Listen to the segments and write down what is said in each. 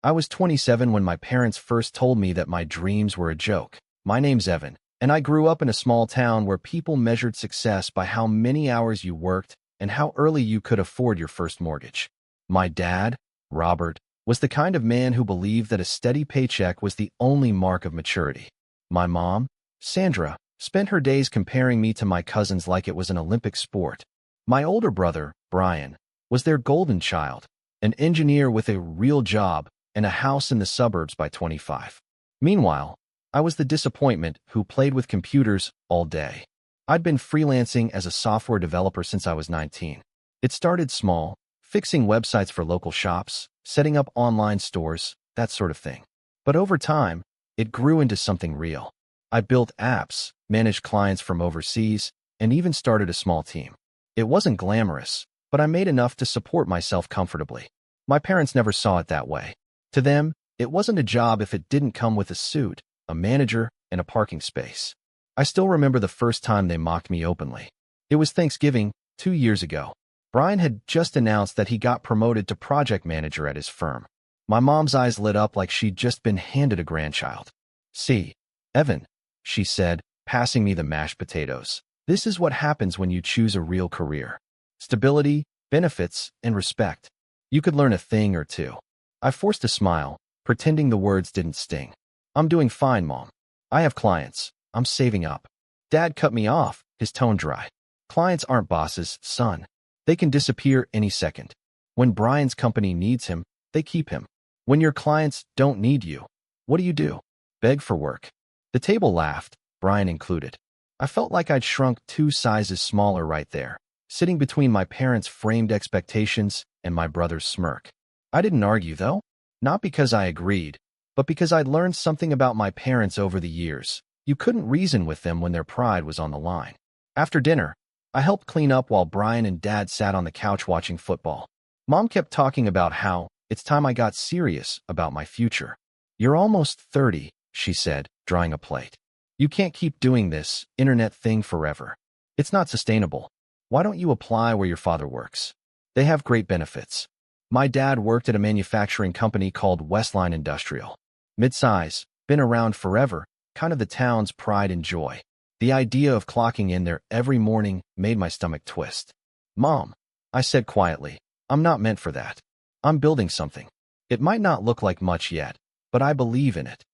I was 27 when my parents first told me that my dreams were a joke. My name's Evan, and I grew up in a small town where people measured success by how many hours you worked and how early you could afford your first mortgage. My dad, Robert, was the kind of man who believed that a steady paycheck was the only mark of maturity. My mom, Sandra, spent her days comparing me to my cousins like it was an Olympic sport. My older brother, Brian, was their golden child, an engineer with a real job and a house in the suburbs by 25. Meanwhile, I was the disappointment who played with computers all day. I'd been freelancing as a software developer since I was 19. It started small, fixing websites for local shops, setting up online stores, that sort of thing. But over time, it grew into something real. I built apps, managed clients from overseas, and even started a small team. It wasn't glamorous, but I made enough to support myself comfortably. My parents never saw it that way. To them, it wasn't a job if it didn't come with a suit, a manager, and a parking space. I still remember the first time they mocked me openly. It was Thanksgiving, 2 years ago. Brian had just announced that he got promoted to project manager at his firm. My mom's eyes lit up like she'd just been handed a grandchild. "See, Evan," she said, passing me the mashed potatoes. "This is what happens when you choose a real career. Stability, benefits, and respect. You could learn a thing or two." I forced a smile, pretending the words didn't sting. "I'm doing fine, Mom. I have clients. I'm saving up." Dad cut me off, his tone dry. "Clients aren't bosses, son. They can disappear any second. When Brian's company needs him, they keep him. When your clients don't need you, what do? Beg for work." The table laughed, Brian included. I felt like I'd shrunk 2 sizes smaller right there, sitting between my parents' framed expectations and my brother's smirk. I didn't argue, though. Not because I agreed, but because I'd learned something about my parents over the years. You couldn't reason with them when their pride was on the line. After dinner, I helped clean up while Brian and Dad sat on the couch watching football. Mom kept talking about how it's time I got serious about my future. "You're almost 30, she said, drawing a plate. "You can't keep doing this internet thing forever. It's not sustainable. Why don't you apply where your father works? They have great benefits." My dad worked at a manufacturing company called Westline Industrial. Mid-size, been around forever, kind of the town's pride and joy. The idea of clocking in there every morning made my stomach twist. "Mom," I said quietly, "I'm not meant for that. I'm building something. It might not look like much yet, but I believe in it."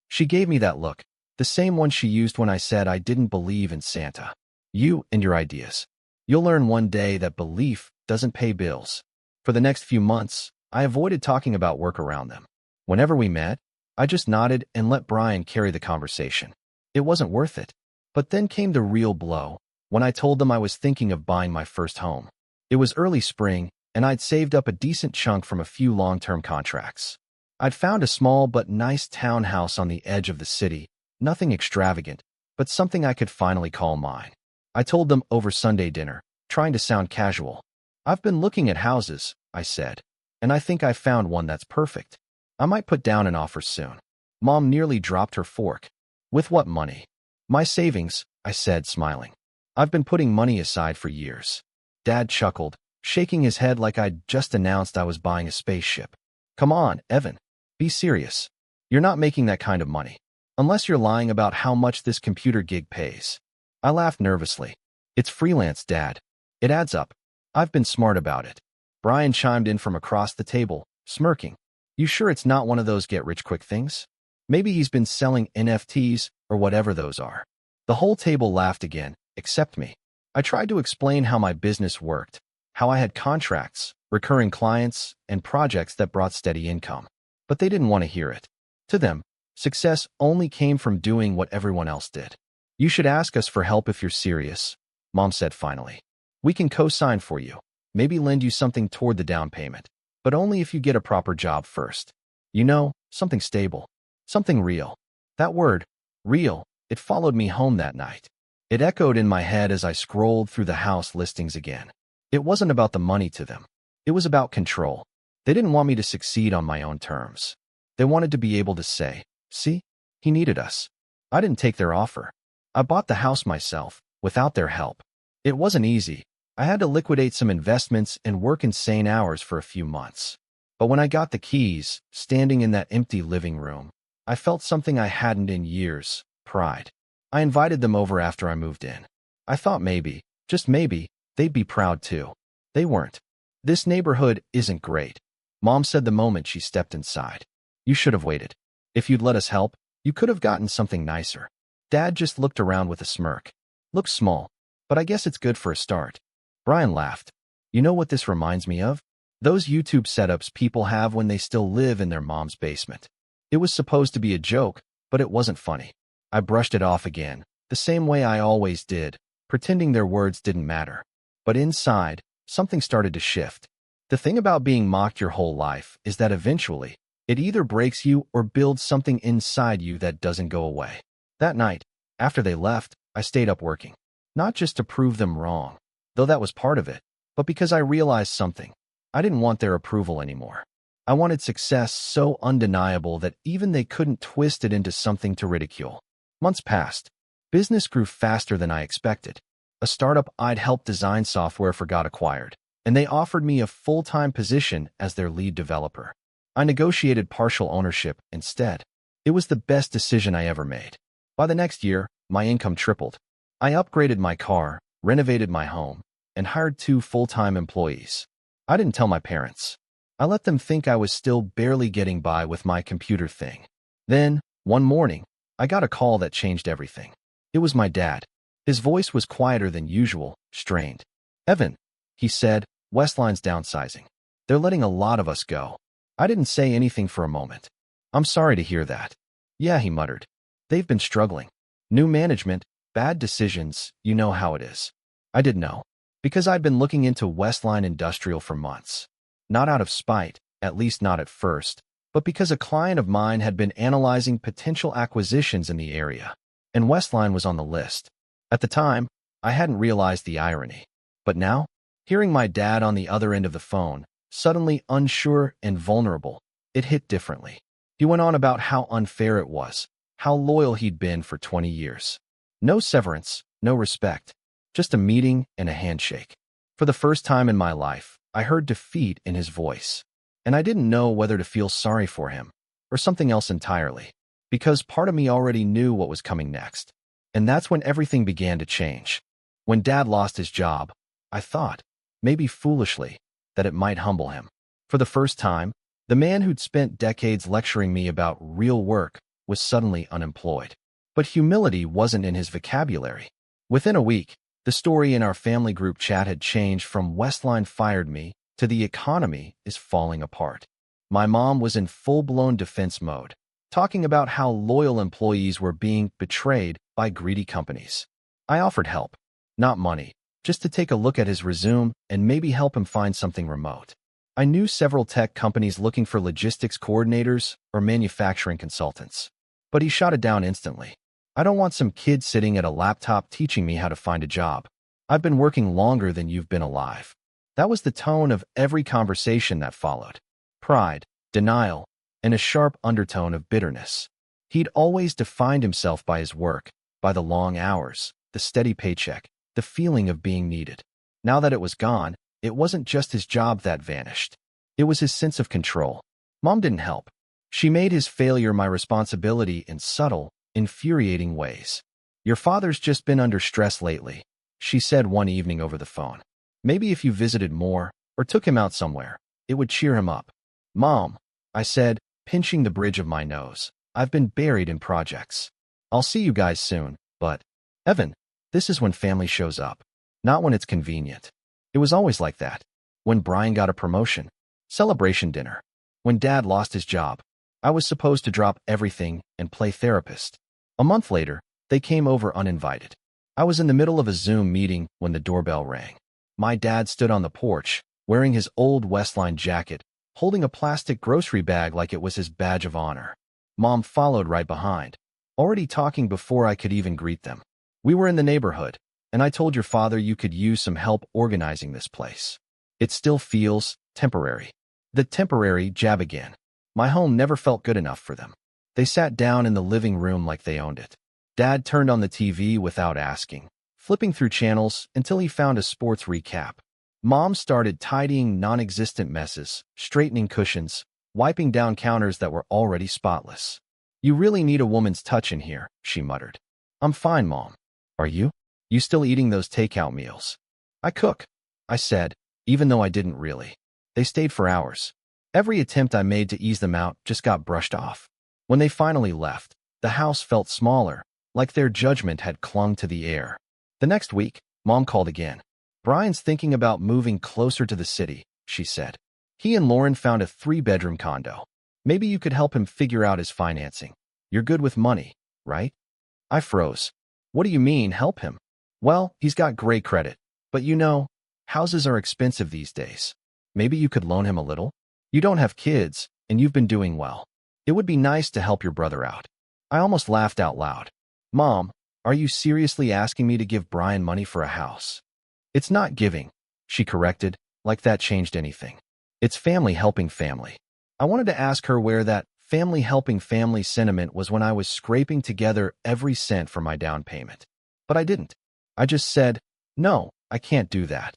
She gave me that look, the same one she used when I said I didn't believe in Santa. "You and your ideas. You'll learn one day that belief doesn't pay bills." For the next few months, I avoided talking about work around them. Whenever we met, I just nodded and let Brian carry the conversation. It wasn't worth it. But then came the real blow, when I told them I was thinking of buying my first home. It was early spring, and I'd saved up a decent chunk from a few long-term contracts. I'd found a small but nice townhouse on the edge of the city, nothing extravagant, but something I could finally call mine. I told them over Sunday dinner, trying to sound casual. "I've been looking at houses," I said, "and I think I've found one that's perfect. I might put down an offer soon." Mom nearly dropped her fork. "With what money?" "My savings," I said, smiling. "I've been putting money aside for years." Dad chuckled, shaking his head like I'd just announced I was buying a spaceship. "Come on, Evan. Be serious. You're not making that kind of money. Unless you're lying about how much this computer gig pays." I laughed nervously. "It's freelance, Dad. It adds up. I've been smart about it." Brian chimed in from across the table, smirking. "You sure it's not one of those get-rich-quick things? Maybe he's been selling NFTs or whatever those are." The whole table laughed again, except me. I tried to explain how my business worked, how I had contracts, recurring clients, and projects that brought steady income. But they didn't want to hear it. To them, success only came from doing what everyone else did. "You should ask us for help if you're serious," Mom said finally. "We can co-sign for you, maybe lend you something toward the down payment, but only if you get a proper job first. You know, something stable, something real." That word, real, it followed me home that night. It echoed in my head as I scrolled through the house listings again. It wasn't about the money to them. It was about control. They didn't want me to succeed on my own terms. They wanted to be able to say, "See, he needed us." I didn't take their offer. I bought the house myself, without their help. It wasn't easy. I had to liquidate some investments and work insane hours for a few months. But when I got the keys, standing in that empty living room, I felt something I hadn't in years: pride. I invited them over after I moved in. I thought maybe, just maybe, they'd be proud too. They weren't. "This neighborhood isn't great," Mom said the moment she stepped inside. "You should have waited. If you'd let us help, you could have gotten something nicer." Dad just looked around with a smirk. "Looks small, but I guess it's good for a start." Brian laughed. "You know what this reminds me of? Those YouTube setups people have when they still live in their mom's basement." It was supposed to be a joke, but it wasn't funny. I brushed it off again, the same way I always did, pretending their words didn't matter. But inside, something started to shift. The thing about being mocked your whole life is that eventually, it either breaks you or builds something inside you that doesn't go away. That night, after they left, I stayed up working. Not just to prove them wrong, though that was part of it, but because I realized something. I didn't want their approval anymore. I wanted success so undeniable that even they couldn't twist it into something to ridicule. Months passed. Business grew faster than I expected. A startup I'd helped design software for got acquired, and they offered me a full-time position as their lead developer. I negotiated partial ownership instead. It was the best decision I ever made. By the next year, my income tripled. I upgraded my car, renovated my home, and hired 2 full-time employees. I didn't tell my parents. I let them think I was still barely getting by with my computer thing. Then, one morning, I got a call that changed everything. It was my dad. His voice was quieter than usual, strained. "Evan," he said, "Westline's downsizing. They're letting a lot of us go." I didn't say anything for a moment. "I'm sorry to hear that." "Yeah," he muttered. "They've been struggling. New management, bad decisions, you know how it is." I didn't know, because I'd been looking into Westline Industrial for months. Not out of spite, at least not at first, but because a client of mine had been analyzing potential acquisitions in the area, and Westline was on the list. At the time, I hadn't realized the irony. But now, hearing my dad on the other end of the phone, suddenly unsure and vulnerable, it hit differently. He went on about how unfair it was, how loyal he'd been for 20 years. No severance, no respect, just a meeting and a handshake. For the first time in my life, I heard defeat in his voice, and I didn't know whether to feel sorry for him or something else entirely, because part of me already knew what was coming next. And that's when everything began to change. When Dad lost his job, I thought, maybe foolishly, that it might humble him. For the first time, the man who'd spent decades lecturing me about real work was suddenly unemployed. But humility wasn't in his vocabulary. Within a week, the story in our family group chat had changed from "Westline fired me" to "the economy is falling apart." My mom was in full-blown defense mode, talking about how loyal employees were being betrayed by greedy companies. I offered help, not money, just to take a look at his resume and maybe help him find something remote. I knew several tech companies looking for logistics coordinators or manufacturing consultants. But he shot it down instantly. "I don't want some kid sitting at a laptop teaching me how to find a job. I've been working longer than you've been alive." That was the tone of every conversation that followed. Pride, denial, and a sharp undertone of bitterness. He'd always defined himself by his work, by the long hours, the steady paycheck, the feeling of being needed. Now that it was gone, it wasn't just his job that vanished. It was his sense of control. Mom didn't help. She made his failure my responsibility in subtle, infuriating ways. "Your father's just been under stress lately," she said one evening over the phone. "Maybe if you visited more, or took him out somewhere, it would cheer him up." "Mom," I said, pinching the bridge of my nose, "I've been buried in projects. I'll see you guys soon, but..." "Evan, this is when family shows up, not when it's convenient." It was always like that. When Brian got a promotion, celebration dinner. When Dad lost his job, I was supposed to drop everything and play therapist. A month later, they came over uninvited. I was in the middle of a Zoom meeting when the doorbell rang. My dad stood on the porch, wearing his old Westline jacket, holding a plastic grocery bag like it was his badge of honor. Mom followed right behind, already talking before I could even greet them. "We were in the neighborhood, and I told your father you could use some help organizing this place. It still feels temporary." The temporary jab again. My home never felt good enough for them. They sat down in the living room like they owned it. Dad turned on the TV without asking, flipping through channels until he found a sports recap. Mom started tidying non-existent messes, straightening cushions, wiping down counters that were already spotless. "You really need a woman's touch in here," she muttered. "I'm fine, Mom. Are you? You still eating those takeout meals?" "I cook," I said, even though I didn't really. They stayed for hours. Every attempt I made to ease them out just got brushed off. When they finally left, the house felt smaller, like their judgment had clung to the air. The next week, Mom called again. "Brian's thinking about moving closer to the city," she said. "He and Lauren found a 3-bedroom condo. Maybe you could help him figure out his financing. You're good with money, right?" I froze. "What do you mean, help him?" "Well, he's got great credit. But you know, houses are expensive these days. Maybe you could loan him a little? You don't have kids, and you've been doing well. It would be nice to help your brother out." I almost laughed out loud. "Mom, are you seriously asking me to give Brian money for a house?" "It's not giving," she corrected, like that changed anything. "It's family helping family." I wanted to ask her where that family helping family sentiment was when I was scraping together every cent for my down payment. But I didn't. I just said, "No, I can't do that."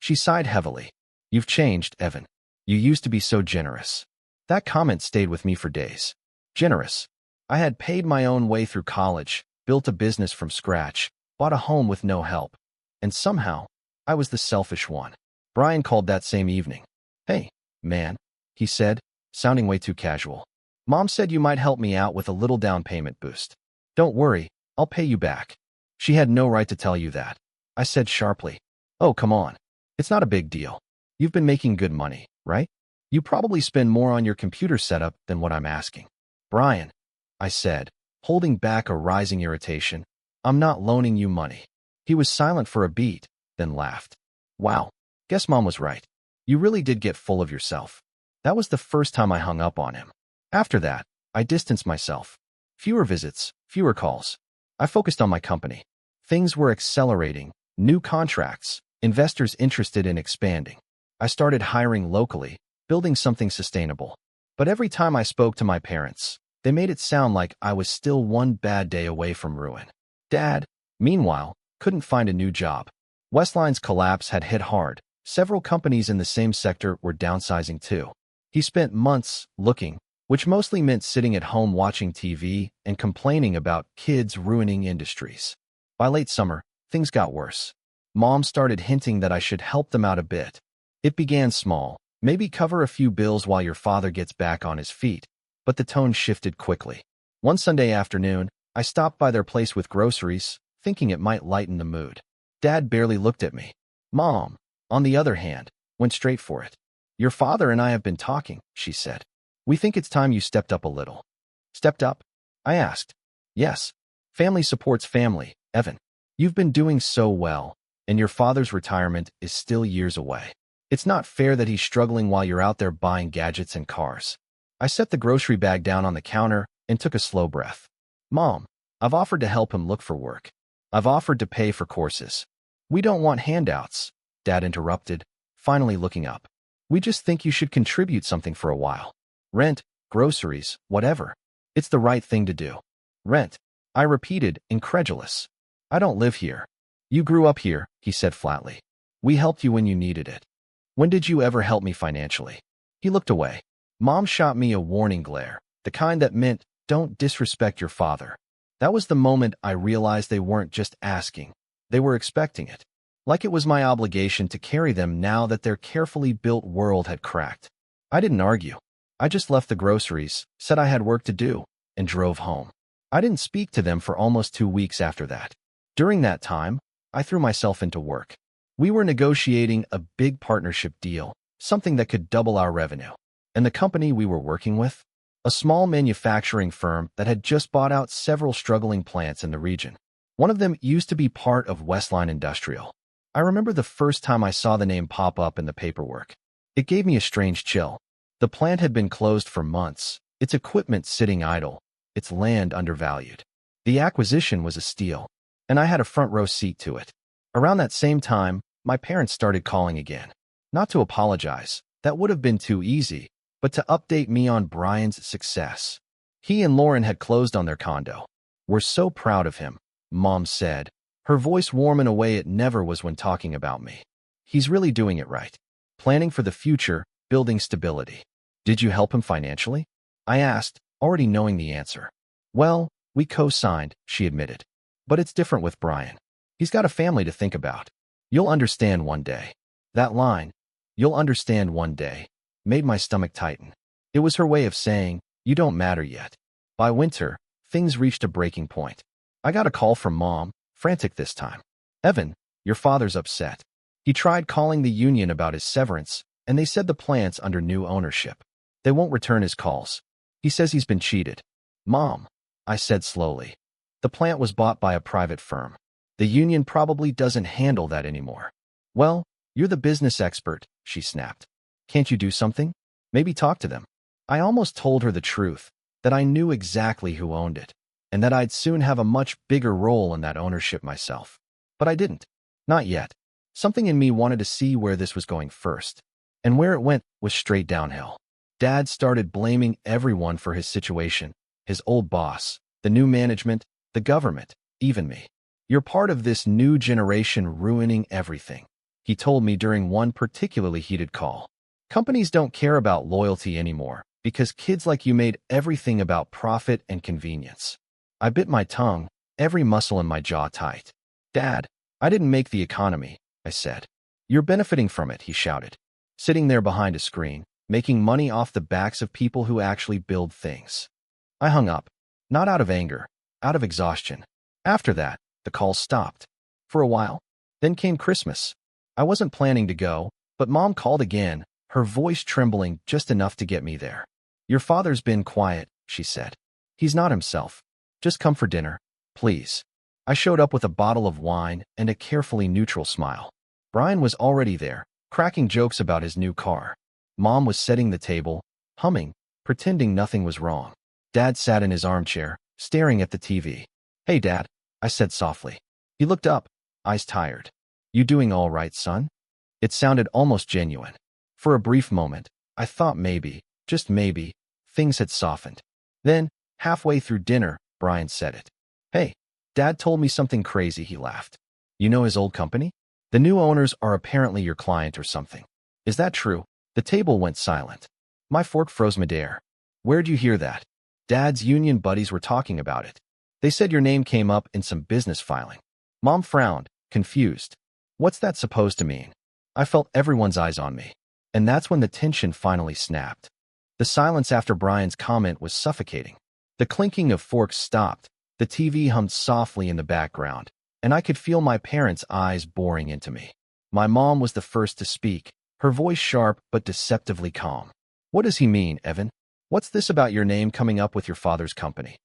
She sighed heavily. "You've changed, Evan. You used to be so generous." That comment stayed with me for days. Generous. I had paid my own way through college, built a business from scratch, bought a home with no help. And somehow, I was the selfish one. Brian called that same evening. "Hey, man," he said, sounding way too casual. "Mom said you might help me out with a little down payment boost. Don't worry, I'll pay you back." "She had no right to tell you that," I said sharply. "Oh, come on. It's not a big deal. You've been making good money, right? You probably spend more on your computer setup than what I'm asking." "Brian," I said, holding back a rising irritation, "I'm not loaning you money." He was silent for a beat, then laughed. "Wow, guess Mom was right. You really did get full of yourself." That was the first time I hung up on him. After that, I distanced myself. Fewer visits, fewer calls. I focused on my company. Things were accelerating, new contracts, investors interested in expanding. I started hiring locally, building something sustainable. But every time I spoke to my parents, they made it sound like I was still one bad day away from ruin. Dad, meanwhile, couldn't find a new job. Westline's collapse had hit hard. Several companies in the same sector were downsizing too. He spent months looking, which mostly meant sitting at home watching TV and complaining about kids ruining industries. By late summer, things got worse. Mom started hinting that I should help them out a bit. It began small, maybe cover a few bills while your father gets back on his feet. But the tone shifted quickly. One Sunday afternoon, I stopped by their place with groceries, thinking it might lighten the mood. Dad barely looked at me. Mom, on the other hand, went straight for it. "Your father and I have been talking," she said. "We think it's time you stepped up a little." "Stepped up?" I asked. "Yes. Family supports family, Evan. You've been doing so well, and your father's retirement is still years away. It's not fair that he's struggling while you're out there buying gadgets and cars." I set the grocery bag down on the counter and took a slow breath. "Mom, I've offered to help him look for work. I've offered to pay for courses." "We don't want handouts," Dad interrupted, finally looking up. "We just think you should contribute something for a while. Rent, groceries, whatever. It's the right thing to do." "Rent," I repeated, incredulous. "I don't live here." "You grew up here," he said flatly. "We helped you when you needed it. When did you ever help me financially?" He looked away. Mom shot me a warning glare, the kind that meant, "Don't disrespect your father." That was the moment I realized they weren't just asking. They were expecting it. Like it was my obligation to carry them now that their carefully built world had cracked. I didn't argue. I just left the groceries, said I had work to do, and drove home. I didn't speak to them for almost 2 weeks after that. During that time, I threw myself into work. We were negotiating a big partnership deal, something that could double our revenue. And the company we were working with? A small manufacturing firm that had just bought out several struggling plants in the region. One of them used to be part of Westline Industrial. I remember the first time I saw the name pop up in the paperwork. It gave me a strange chill. The plant had been closed for months, its equipment sitting idle, its land undervalued. The acquisition was a steal, and I had a front row seat to it. Around that same time, my parents started calling again. Not to apologize, that would have been too easy, but to update me on Brian's success. He and Lauren had closed on their condo. "We're so proud of him," Mom said, her voice warm in a way it never was when talking about me. He's really doing it right. Planning for the future, building stability. Did you help him financially? I asked, already knowing the answer. Well, we co-signed, she admitted. But it's different with Brian. He's got a family to think about. You'll understand one day. That line, you'll understand one day, made my stomach tighten. It was her way of saying, you don't matter yet. By winter, things reached a breaking point. I got a call from Mom, frantic this time. Evan, your father's upset. He tried calling the union about his severance, and they said the plant's under new ownership. They won't return his calls. He says he's been cheated. Mom, I said slowly. The plant was bought by a private firm. The union probably doesn't handle that anymore. Well, you're the business expert, she snapped. Can't you do something? Maybe talk to them. I almost told her the truth, that I knew exactly who owned it, and that I'd soon have a much bigger role in that ownership myself. But I didn't. Not yet. Something in me wanted to see where this was going first. And where it went was straight downhill. Dad started blaming everyone for his situation, his old boss, the new management, the government, even me. You're part of this new generation ruining everything, he told me during one particularly heated call. Companies don't care about loyalty anymore because kids like you made everything about profit and convenience. I bit my tongue, every muscle in my jaw tight. Dad, I didn't make the economy, I said. You're benefiting from it, he shouted. Sitting there behind a screen, making money off the backs of people who actually build things. I hung up, not out of anger, out of exhaustion. After that, the call stopped. For a while. Then came Christmas. I wasn't planning to go, but Mom called again, her voice trembling just enough to get me there. Your father's been quiet, she said. He's not himself. Just come for dinner, please. I showed up with a bottle of wine and a carefully neutral smile. Brian was already there, cracking jokes about his new car. Mom was setting the table, humming, pretending nothing was wrong. Dad sat in his armchair, staring at the TV. Hey, Dad, I said softly. He looked up, eyes tired. You doing all right, son? It sounded almost genuine. For a brief moment, I thought maybe, just maybe, things had softened. Then, halfway through dinner, Brian said it. Hey, Dad told me something crazy, he laughed. You know his old company? The new owners are apparently your client or something. Is that true? The table went silent. My fork froze midair. Where'd you hear that? Dad's union buddies were talking about it. They said your name came up in some business filing. Mom frowned, confused. What's that supposed to mean? I felt everyone's eyes on me. And that's when the tension finally snapped. The silence after Brian's comment was suffocating. The clinking of forks stopped, the TV hummed softly in the background, and I could feel my parents' eyes boring into me. My mom was the first to speak, her voice sharp but deceptively calm. What does he mean, Evan? What's this about your name coming up with your father's company?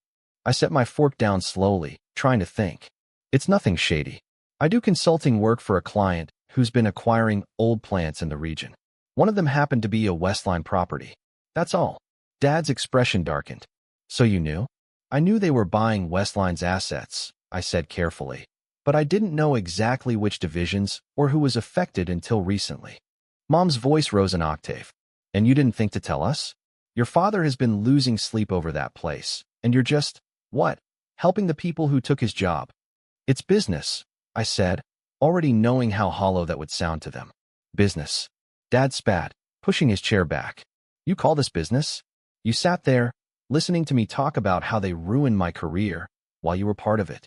I set my fork down slowly, trying to think. It's nothing shady. I do consulting work for a client who's been acquiring old plants in the region. One of them happened to be a Westline property. That's all. Dad's expression darkened. So you knew? I knew they were buying Westline's assets, I said carefully, but I didn't know exactly which divisions or who was affected until recently. Mom's voice rose an octave. And you didn't think to tell us? Your father has been losing sleep over that place, and you're just, what? Helping the people who took his job. It's business, I said, already knowing how hollow that would sound to them. Business. Dad spat, pushing his chair back. You call this business? You sat there, listening to me talk about how they ruined my career while you were part of it.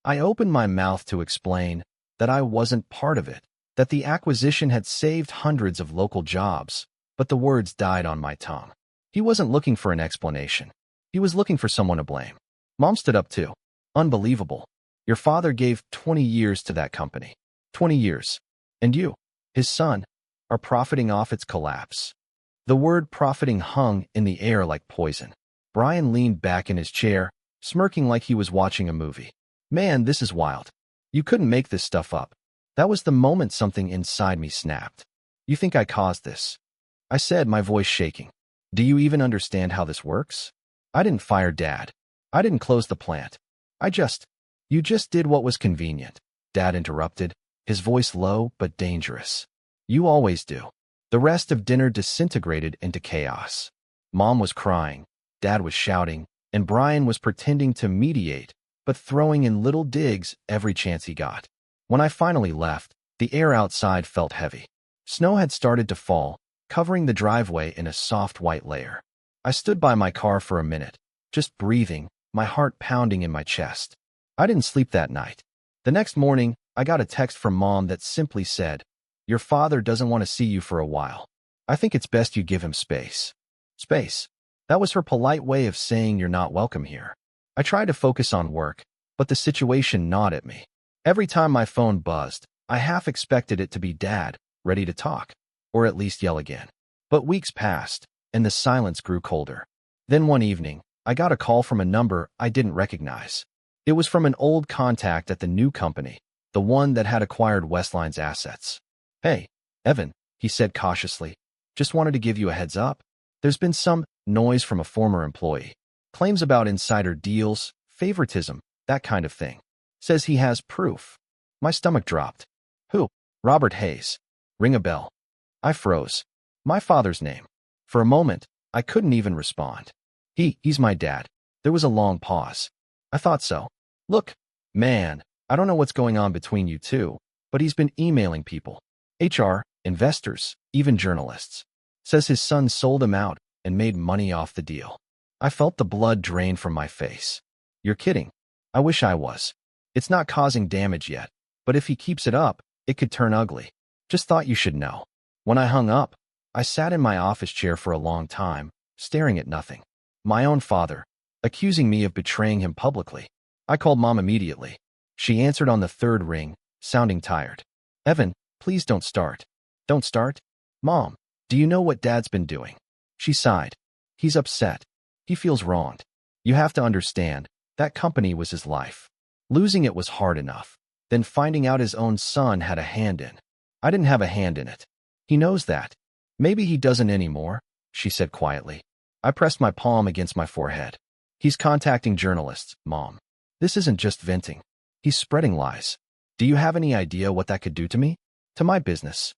I opened my mouth to explain that I wasn't part of it, that the acquisition had saved hundreds of local jobs, but the words died on my tongue. He wasn't looking for an explanation. He was looking for someone to blame. Mom stood up too. Unbelievable. Your father gave 20 years to that company. 20 years. And you, his son, are profiting off its collapse. The word profiting hung in the air like poison. Brian leaned back in his chair, smirking like he was watching a movie. Man, this is wild. You couldn't make this stuff up. That was the moment something inside me snapped. You think I caused this? I said, my voice shaking. Do you even understand how this works? I didn't fire Dad. I didn't close the plant. You just did what was convenient. Dad interrupted, his voice low but dangerous. You always do. The rest of dinner disintegrated into chaos. Mom was crying, Dad was shouting, and Brian was pretending to mediate, but throwing in little digs every chance he got. When I finally left, The air outside felt heavy. Snow had started to fall, covering the driveway in a soft white layer. I stood by my car for a minute, just breathing, my heart pounding in my chest. I didn't sleep that night. The next morning, I got a text from Mom that simply said, "Your father doesn't want to see you for a while. I think it's best you give him space." Space. That was her polite way of saying you're not welcome here. I tried to focus on work, but the situation gnawed at me. Every time my phone buzzed, I half expected it to be Dad, ready to talk, or at least yell again. But weeks passed, and the silence grew colder. Then one evening, I got a call from a number I didn't recognize. It was from an old contact at the new company, the one that had acquired Westline's assets. "Hey, Evan," he said cautiously. "Just wanted to give you a heads up. There's been some noise from a former employee. Claims about insider deals, favoritism, that kind of thing. Says he has proof." My stomach dropped. "Who?" "Robert Hayes. Ring a bell." I froze. My father's name. For a moment, I couldn't even respond. He's my dad." There was a long pause. "I thought so. Look, man, I don't know what's going on between you two, but he's been emailing people. HR, investors, even journalists. Says his son sold him out and made money off the deal." I felt the blood drain from my face. "You're kidding." "I wish I was. It's not causing damage yet, but if he keeps it up, it could turn ugly. Just thought you should know." When I hung up, I sat in my office chair for a long time, staring at nothing. My own father, accusing me of betraying him publicly. I called Mom immediately. She answered on the third ring, sounding tired. "Evan, please don't start." "Don't start?" "Mom, do you know what Dad's been doing?" She sighed. "He's upset. He feels wronged. You have to understand, that company was his life. Losing it was hard enough. Then finding out his own son had a hand in. I didn't have a hand in it. He knows that. Maybe he doesn't anymore," she said quietly. I pressed my palm against my forehead. "He's contacting journalists, Mom. This isn't just venting. He's spreading lies. Do you have any idea what that could do to me? To my business?"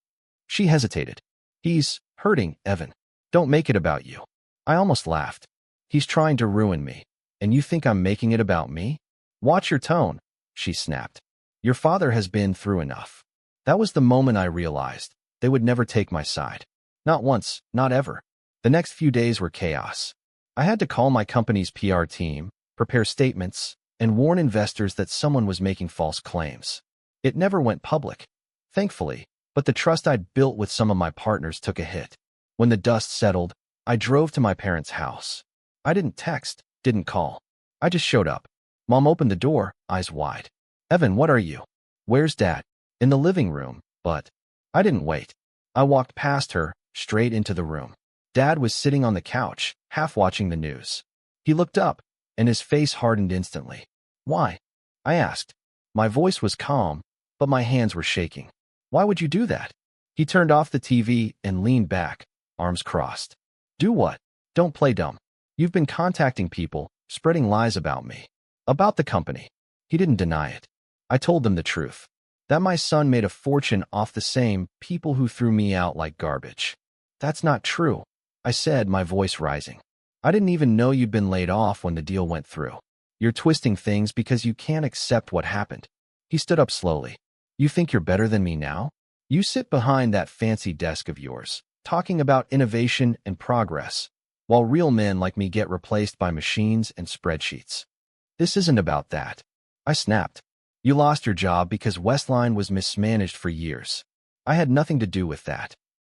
She hesitated. "He's hurting, Evan. Don't make it about you." I almost laughed. "He's trying to ruin me, and you think I'm making it about me? Watch your tone," she snapped. "Your father has been through enough." That was the moment I realized they would never take my side. Not once, not ever. The next few days were chaos. I had to call my company's PR team, prepare statements, and warn investors that someone was making false claims. It never went public, thankfully, but the trust I'd built with some of my partners took a hit. When the dust settled, I drove to my parents' house. I didn't text, didn't call. I just showed up. Mom opened the door, eyes wide. "Evan, what are you?" "Where's Dad?" "In the living room," but I didn't wait. I walked past her, straight into the room. Dad was sitting on the couch, half watching the news. He looked up, and his face hardened instantly. "Why?" I asked. My voice was calm, but my hands were shaking. "Why would you do that?" He turned off the TV and leaned back, arms crossed. "Do what?" "Don't play dumb. You've been contacting people, spreading lies about me. About the company." He didn't deny it. I told them the truth. That my son made a fortune off the same people who threw me out like garbage. "That's not true," I said, my voice rising. "I didn't even know you'd been laid off when the deal went through. You're twisting things because you can't accept what happened." He stood up slowly. "You think you're better than me now? You sit behind that fancy desk of yours, talking about innovation and progress, while real men like me get replaced by machines and spreadsheets. This isn't about that." I snapped. "You lost your job because Westline was mismanaged for years. I had nothing to do with that."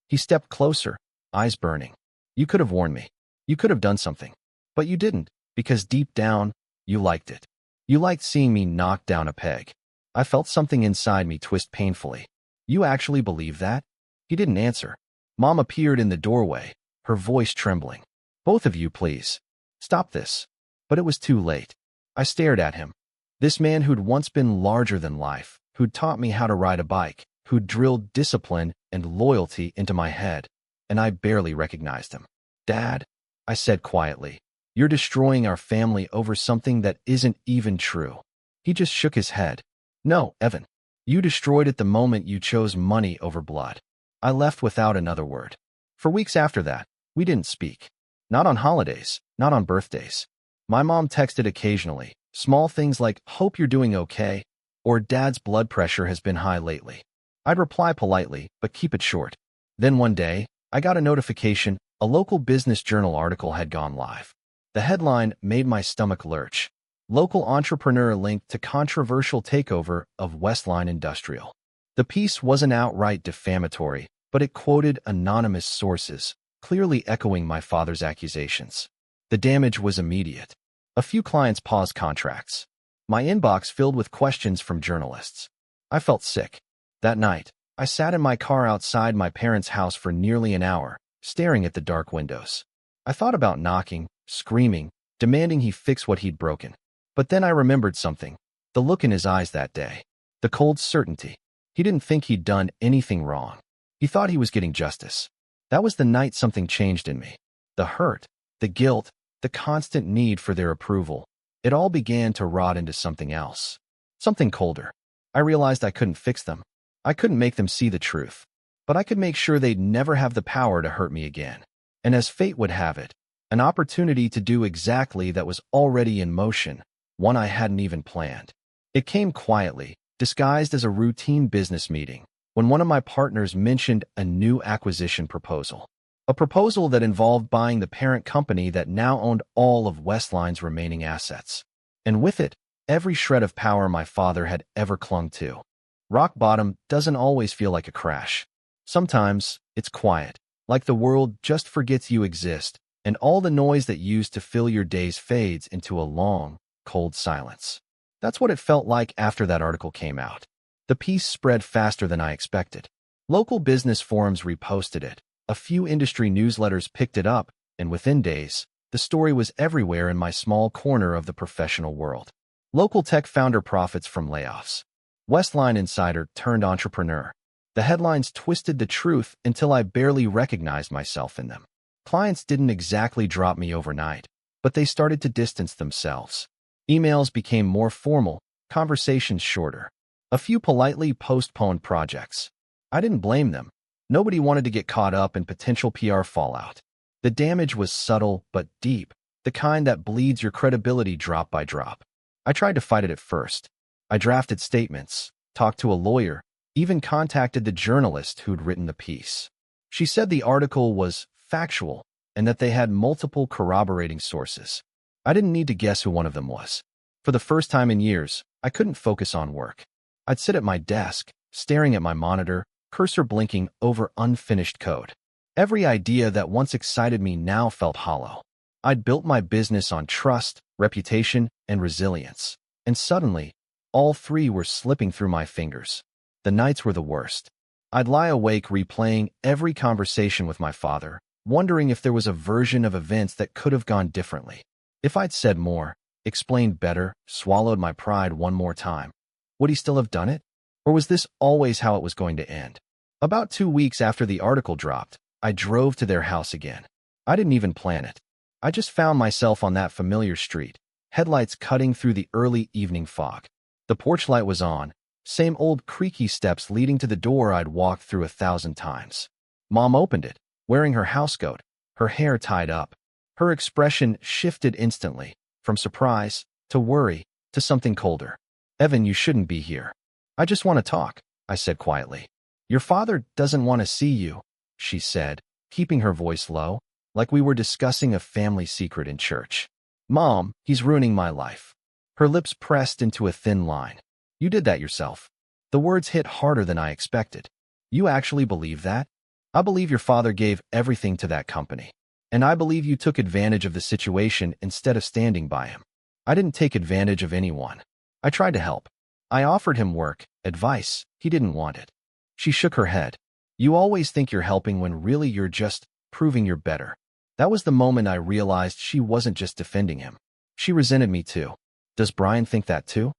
He stepped closer, eyes burning. "You could have warned me. You could have done something. But you didn't, because deep down, you liked it. You liked seeing me knock down a peg." I felt something inside me twist painfully. "You actually believe that?" He didn't answer. Mom appeared in the doorway, her voice trembling. "Both of you, please. Stop this." But it was too late. I stared at him. This man who'd once been larger than life, who'd taught me how to ride a bike, who'd drilled discipline and loyalty into my head, and I barely recognized him. "Dad," I said quietly, "you're destroying our family over something that isn't even true." He just shook his head. "No, Evan. You destroyed it the moment you chose money over blood." I left without another word. For weeks after that, we didn't speak. Not on holidays, not on birthdays. My mom texted occasionally, small things like, "Hope you're doing okay," or "Dad's blood pressure has been high lately." I'd reply politely, but keep it short. Then one day, I got a notification a local business journal article had gone live. The headline made my stomach lurch. Local entrepreneur linked to controversial takeover of Westline Industrial. The piece wasn't outright defamatory, but it quoted anonymous sources, clearly echoing my father's accusations. The damage was immediate. A few clients paused contracts. My inbox filled with questions from journalists. I felt sick. That night, I sat in my car outside my parents' house for nearly an hour, staring at the dark windows. I thought about knocking, screaming, demanding he fix what he'd broken. But then I remembered something. The look in his eyes that day. The cold certainty. He didn't think he'd done anything wrong. He thought he was getting justice. That was the night something changed in me. The hurt, the guilt, the constant need for their approval. It all began to rot into something else. Something colder. I realized I couldn't fix them. I couldn't make them see the truth. But I could make sure they'd never have the power to hurt me again. And as fate would have it, an opportunity to do exactly that was already in motion, one I hadn't even planned. It came quietly, disguised as a routine business meeting, when one of my partners mentioned a new acquisition proposal. A proposal that involved buying the parent company that now owned all of Westline's remaining assets. And with it, every shred of power my father had ever clung to. Rock bottom doesn't always feel like a crash. Sometimes, it's quiet, like the world just forgets you exist, and all the noise that used to fill your days fades into a long, cold silence. That's what it felt like after that article came out. The piece spread faster than I expected. Local business forums reposted it. A few industry newsletters picked it up, and within days, the story was everywhere in my small corner of the professional world. Local tech founder profits from layoffs. Westline insider turned entrepreneur. The headlines twisted the truth until I barely recognized myself in them. Clients didn't exactly drop me overnight, but they started to distance themselves. Emails became more formal, conversations shorter. A few politely postponed projects. I didn't blame them. Nobody wanted to get caught up in potential PR fallout. The damage was subtle but deep, the kind that bleeds your credibility drop by drop. I tried to fight it at first. I drafted statements, talked to a lawyer, even contacted the journalist who'd written the piece. She said the article was factual and that they had multiple corroborating sources. I didn't need to guess who one of them was. For the first time in years, I couldn't focus on work. I'd sit at my desk, staring at my monitor, cursor blinking over unfinished code. Every idea that once excited me now felt hollow. I'd built my business on trust, reputation, and resilience. And suddenly, all three were slipping through my fingers. The nights were the worst. I'd lie awake replaying every conversation with my father, wondering if there was a version of events that could have gone differently. If I'd said more, explained better, swallowed my pride one more time, would he still have done it? Or was this always how it was going to end? About 2 weeks after the article dropped, I drove to their house again. I didn't even plan it. I just found myself on that familiar street, headlights cutting through the early evening fog. The porch light was on, same old creaky steps leading to the door I'd walked through 1,000 times. Mom opened it, wearing her housecoat, her hair tied up. Her expression shifted instantly, from surprise, to worry, to something colder. "Evan, you shouldn't be here." "I just want to talk," I said quietly. "Your father doesn't want to see you," she said, keeping her voice low, like we were discussing a family secret in church. "Mom, he's ruining my life." Her lips pressed into a thin line. "You did that yourself." The words hit harder than I expected. "You actually believe that?" "I believe your father gave everything to that company. And I believe you took advantage of the situation instead of standing by him." "I didn't take advantage of anyone. I tried to help. I offered him work, advice. He didn't want it." She shook her head. "You always think you're helping when really you're just proving you're better." That was the moment I realized she wasn't just defending him. She resented me too. "Does Brian think that too?"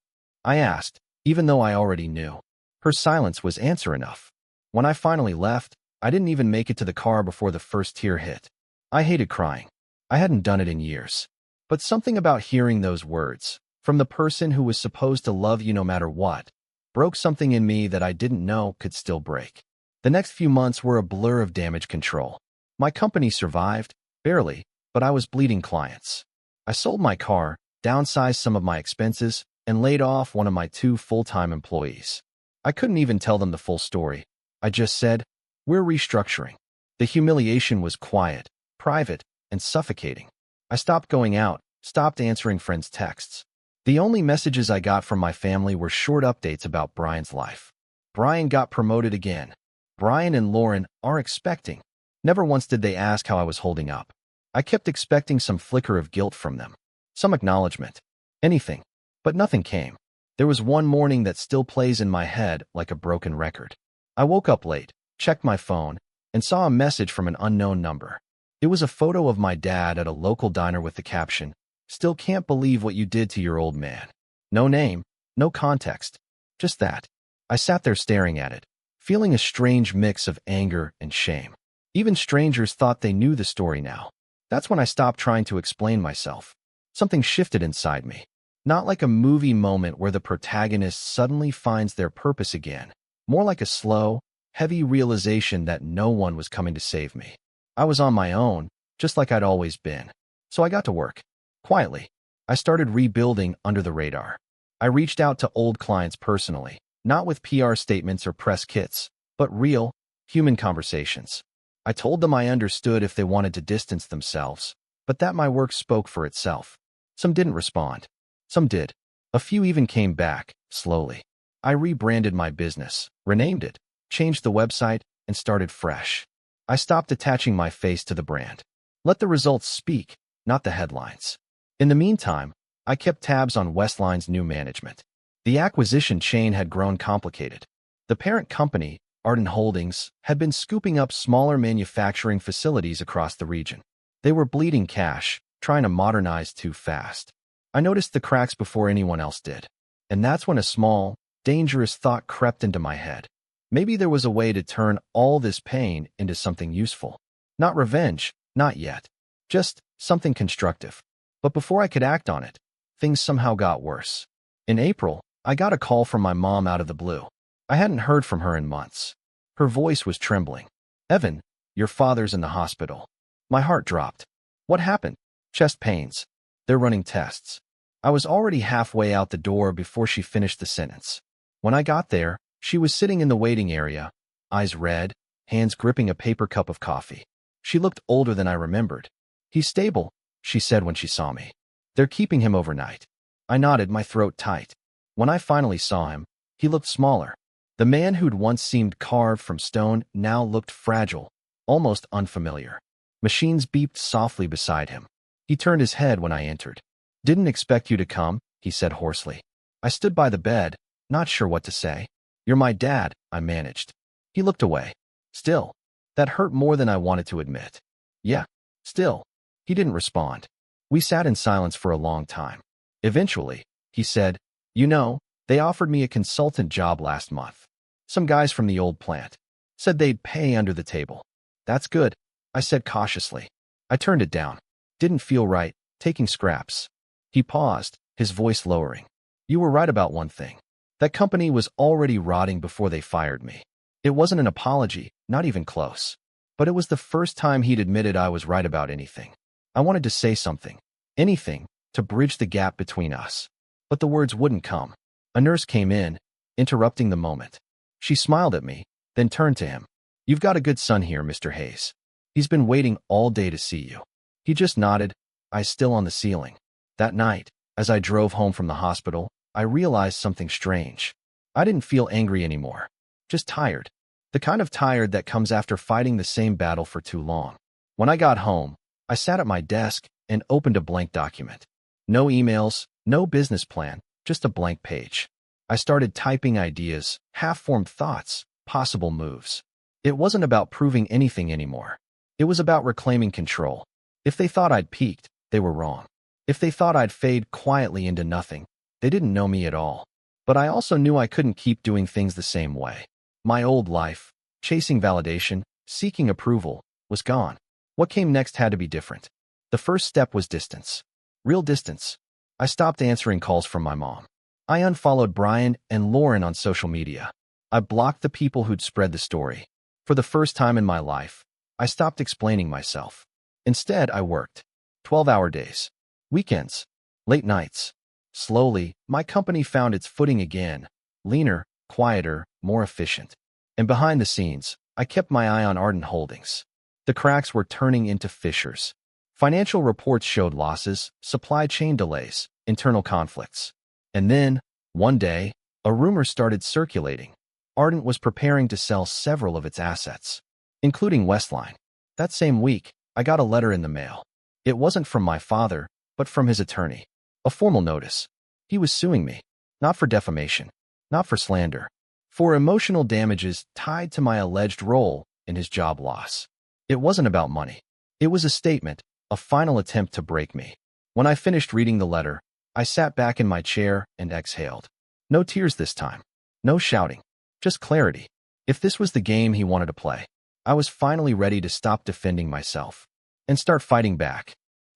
I asked, even though I already knew. Her silence was answer enough. When I finally left, I didn't even make it to the car before the first tear hit. I hated crying. I hadn't done it in years. But something about hearing those words, from the person who was supposed to love you no matter what, broke something in me that I didn't know could still break. The next few months were a blur of damage control. My company survived, barely, but I was bleeding clients. I sold my car, downsized some of my expenses, and laid off one of my 2 full-time employees. I couldn't even tell them the full story. I just said, "We're restructuring." The humiliation was quiet, private, and suffocating. I stopped going out, stopped answering friends' texts. The only messages I got from my family were short updates about Brian's life. Brian got promoted again. Brian and Lauren are expecting. Never once did they ask how I was holding up. I kept expecting some flicker of guilt from them, some acknowledgement, anything, but nothing came. There was one morning that still plays in my head like a broken record. I woke up late, checked my phone, and saw a message from an unknown number. It was a photo of my dad at a local diner with the caption, "Still can't believe what you did to your old man." No name, no context, just that. I sat there staring at it, feeling a strange mix of anger and shame. Even strangers thought they knew the story now. That's when I stopped trying to explain myself. Something shifted inside me. Not like a movie moment where the protagonist suddenly finds their purpose again. More like a slow, heavy realization that no one was coming to save me. I was on my own, just like I'd always been. So I got to work. Quietly, I started rebuilding under the radar. I reached out to old clients personally, not with PR statements or press kits, but real, human conversations. I told them I understood if they wanted to distance themselves, but that my work spoke for itself. Some didn't respond. Some did. A few even came back, slowly. I rebranded my business, renamed it, changed the website, and started fresh. I stopped attaching my face to the brand. Let the results speak, not the headlines. In the meantime, I kept tabs on Westline's new management. The acquisition chain had grown complicated. The parent company, Arden Holdings, had been scooping up smaller manufacturing facilities across the region. They were bleeding cash, trying to modernize too fast. I noticed the cracks before anyone else did. And that's when a small, dangerous thought crept into my head. Maybe there was a way to turn all this pain into something useful. Not revenge, not yet. Just something constructive. But before I could act on it, things somehow got worse. In April, I got a call from my mom out of the blue. I hadn't heard from her in months. Her voice was trembling. "Evan, your father's in the hospital." My heart dropped. "What happened?" "Chest pains. They're running tests." I was already halfway out the door before she finished the sentence. When I got there, she was sitting in the waiting area, eyes red, hands gripping a paper cup of coffee. She looked older than I remembered. "He's stable," she said when she saw me. "They're keeping him overnight." I nodded, my throat tight. When I finally saw him, he looked smaller. The man who'd once seemed carved from stone now looked fragile, almost unfamiliar. Machines beeped softly beside him. He turned his head when I entered. "Didn't expect you to come," he said hoarsely. I stood by the bed, not sure what to say. "You're my dad," I managed. He looked away. "Still." That hurt more than I wanted to admit. "Yeah, still." He didn't respond. We sat in silence for a long time. Eventually, he said, "You know, they offered me a consultant job last month. Some guys from the old plant. Said they'd pay under the table." "That's good," I said cautiously. I turned it down. Didn't feel right, taking scraps. He paused, his voice lowering. "You were right about one thing. That company was already rotting before they fired me." It wasn't an apology, not even close. But it was the first time he'd admitted I was right about anything. I wanted to say something, anything, to bridge the gap between us. But the words wouldn't come. A nurse came in, interrupting the moment. She smiled at me, then turned to him. "You've got a good son here, Mr. Hayes. He's been waiting all day to see you." He just nodded, eyes still on the ceiling. That night, as I drove home from the hospital, I realized something strange. I didn't feel angry anymore. Just tired. The kind of tired that comes after fighting the same battle for too long. When I got home, I sat at my desk and opened a blank document. No emails, no business plan, just a blank page. I started typing ideas, half-formed thoughts, possible moves. It wasn't about proving anything anymore. It was about reclaiming control. If they thought I'd peaked, they were wrong. If they thought I'd fade quietly into nothing, they didn't know me at all. But I also knew I couldn't keep doing things the same way. My old life, chasing validation, seeking approval, was gone. What came next had to be different. The first step was distance. Real distance. I stopped answering calls from my mom. I unfollowed Brian and Lauren on social media. I blocked the people who'd spread the story. For the first time in my life, I stopped explaining myself. Instead, I worked. 12-hour days. Weekends. Late nights. Slowly, my company found its footing again. Leaner, quieter, more efficient. And behind the scenes, I kept my eye on Ardent Holdings. The cracks were turning into fissures. Financial reports showed losses, supply chain delays, internal conflicts. And then, one day, a rumor started circulating. Ardent was preparing to sell several of its assets, including Westline. That same week, I got a letter in the mail. It wasn't from my father, but from his attorney. A formal notice. He was suing me, not for defamation, not for slander, for emotional damages tied to my alleged role in his job loss. It wasn't about money. It was a statement, a final attempt to break me. When I finished reading the letter, I sat back in my chair and exhaled. No tears this time. No shouting. Just clarity. If this was the game he wanted to play, I was finally ready to stop defending myself and start fighting back.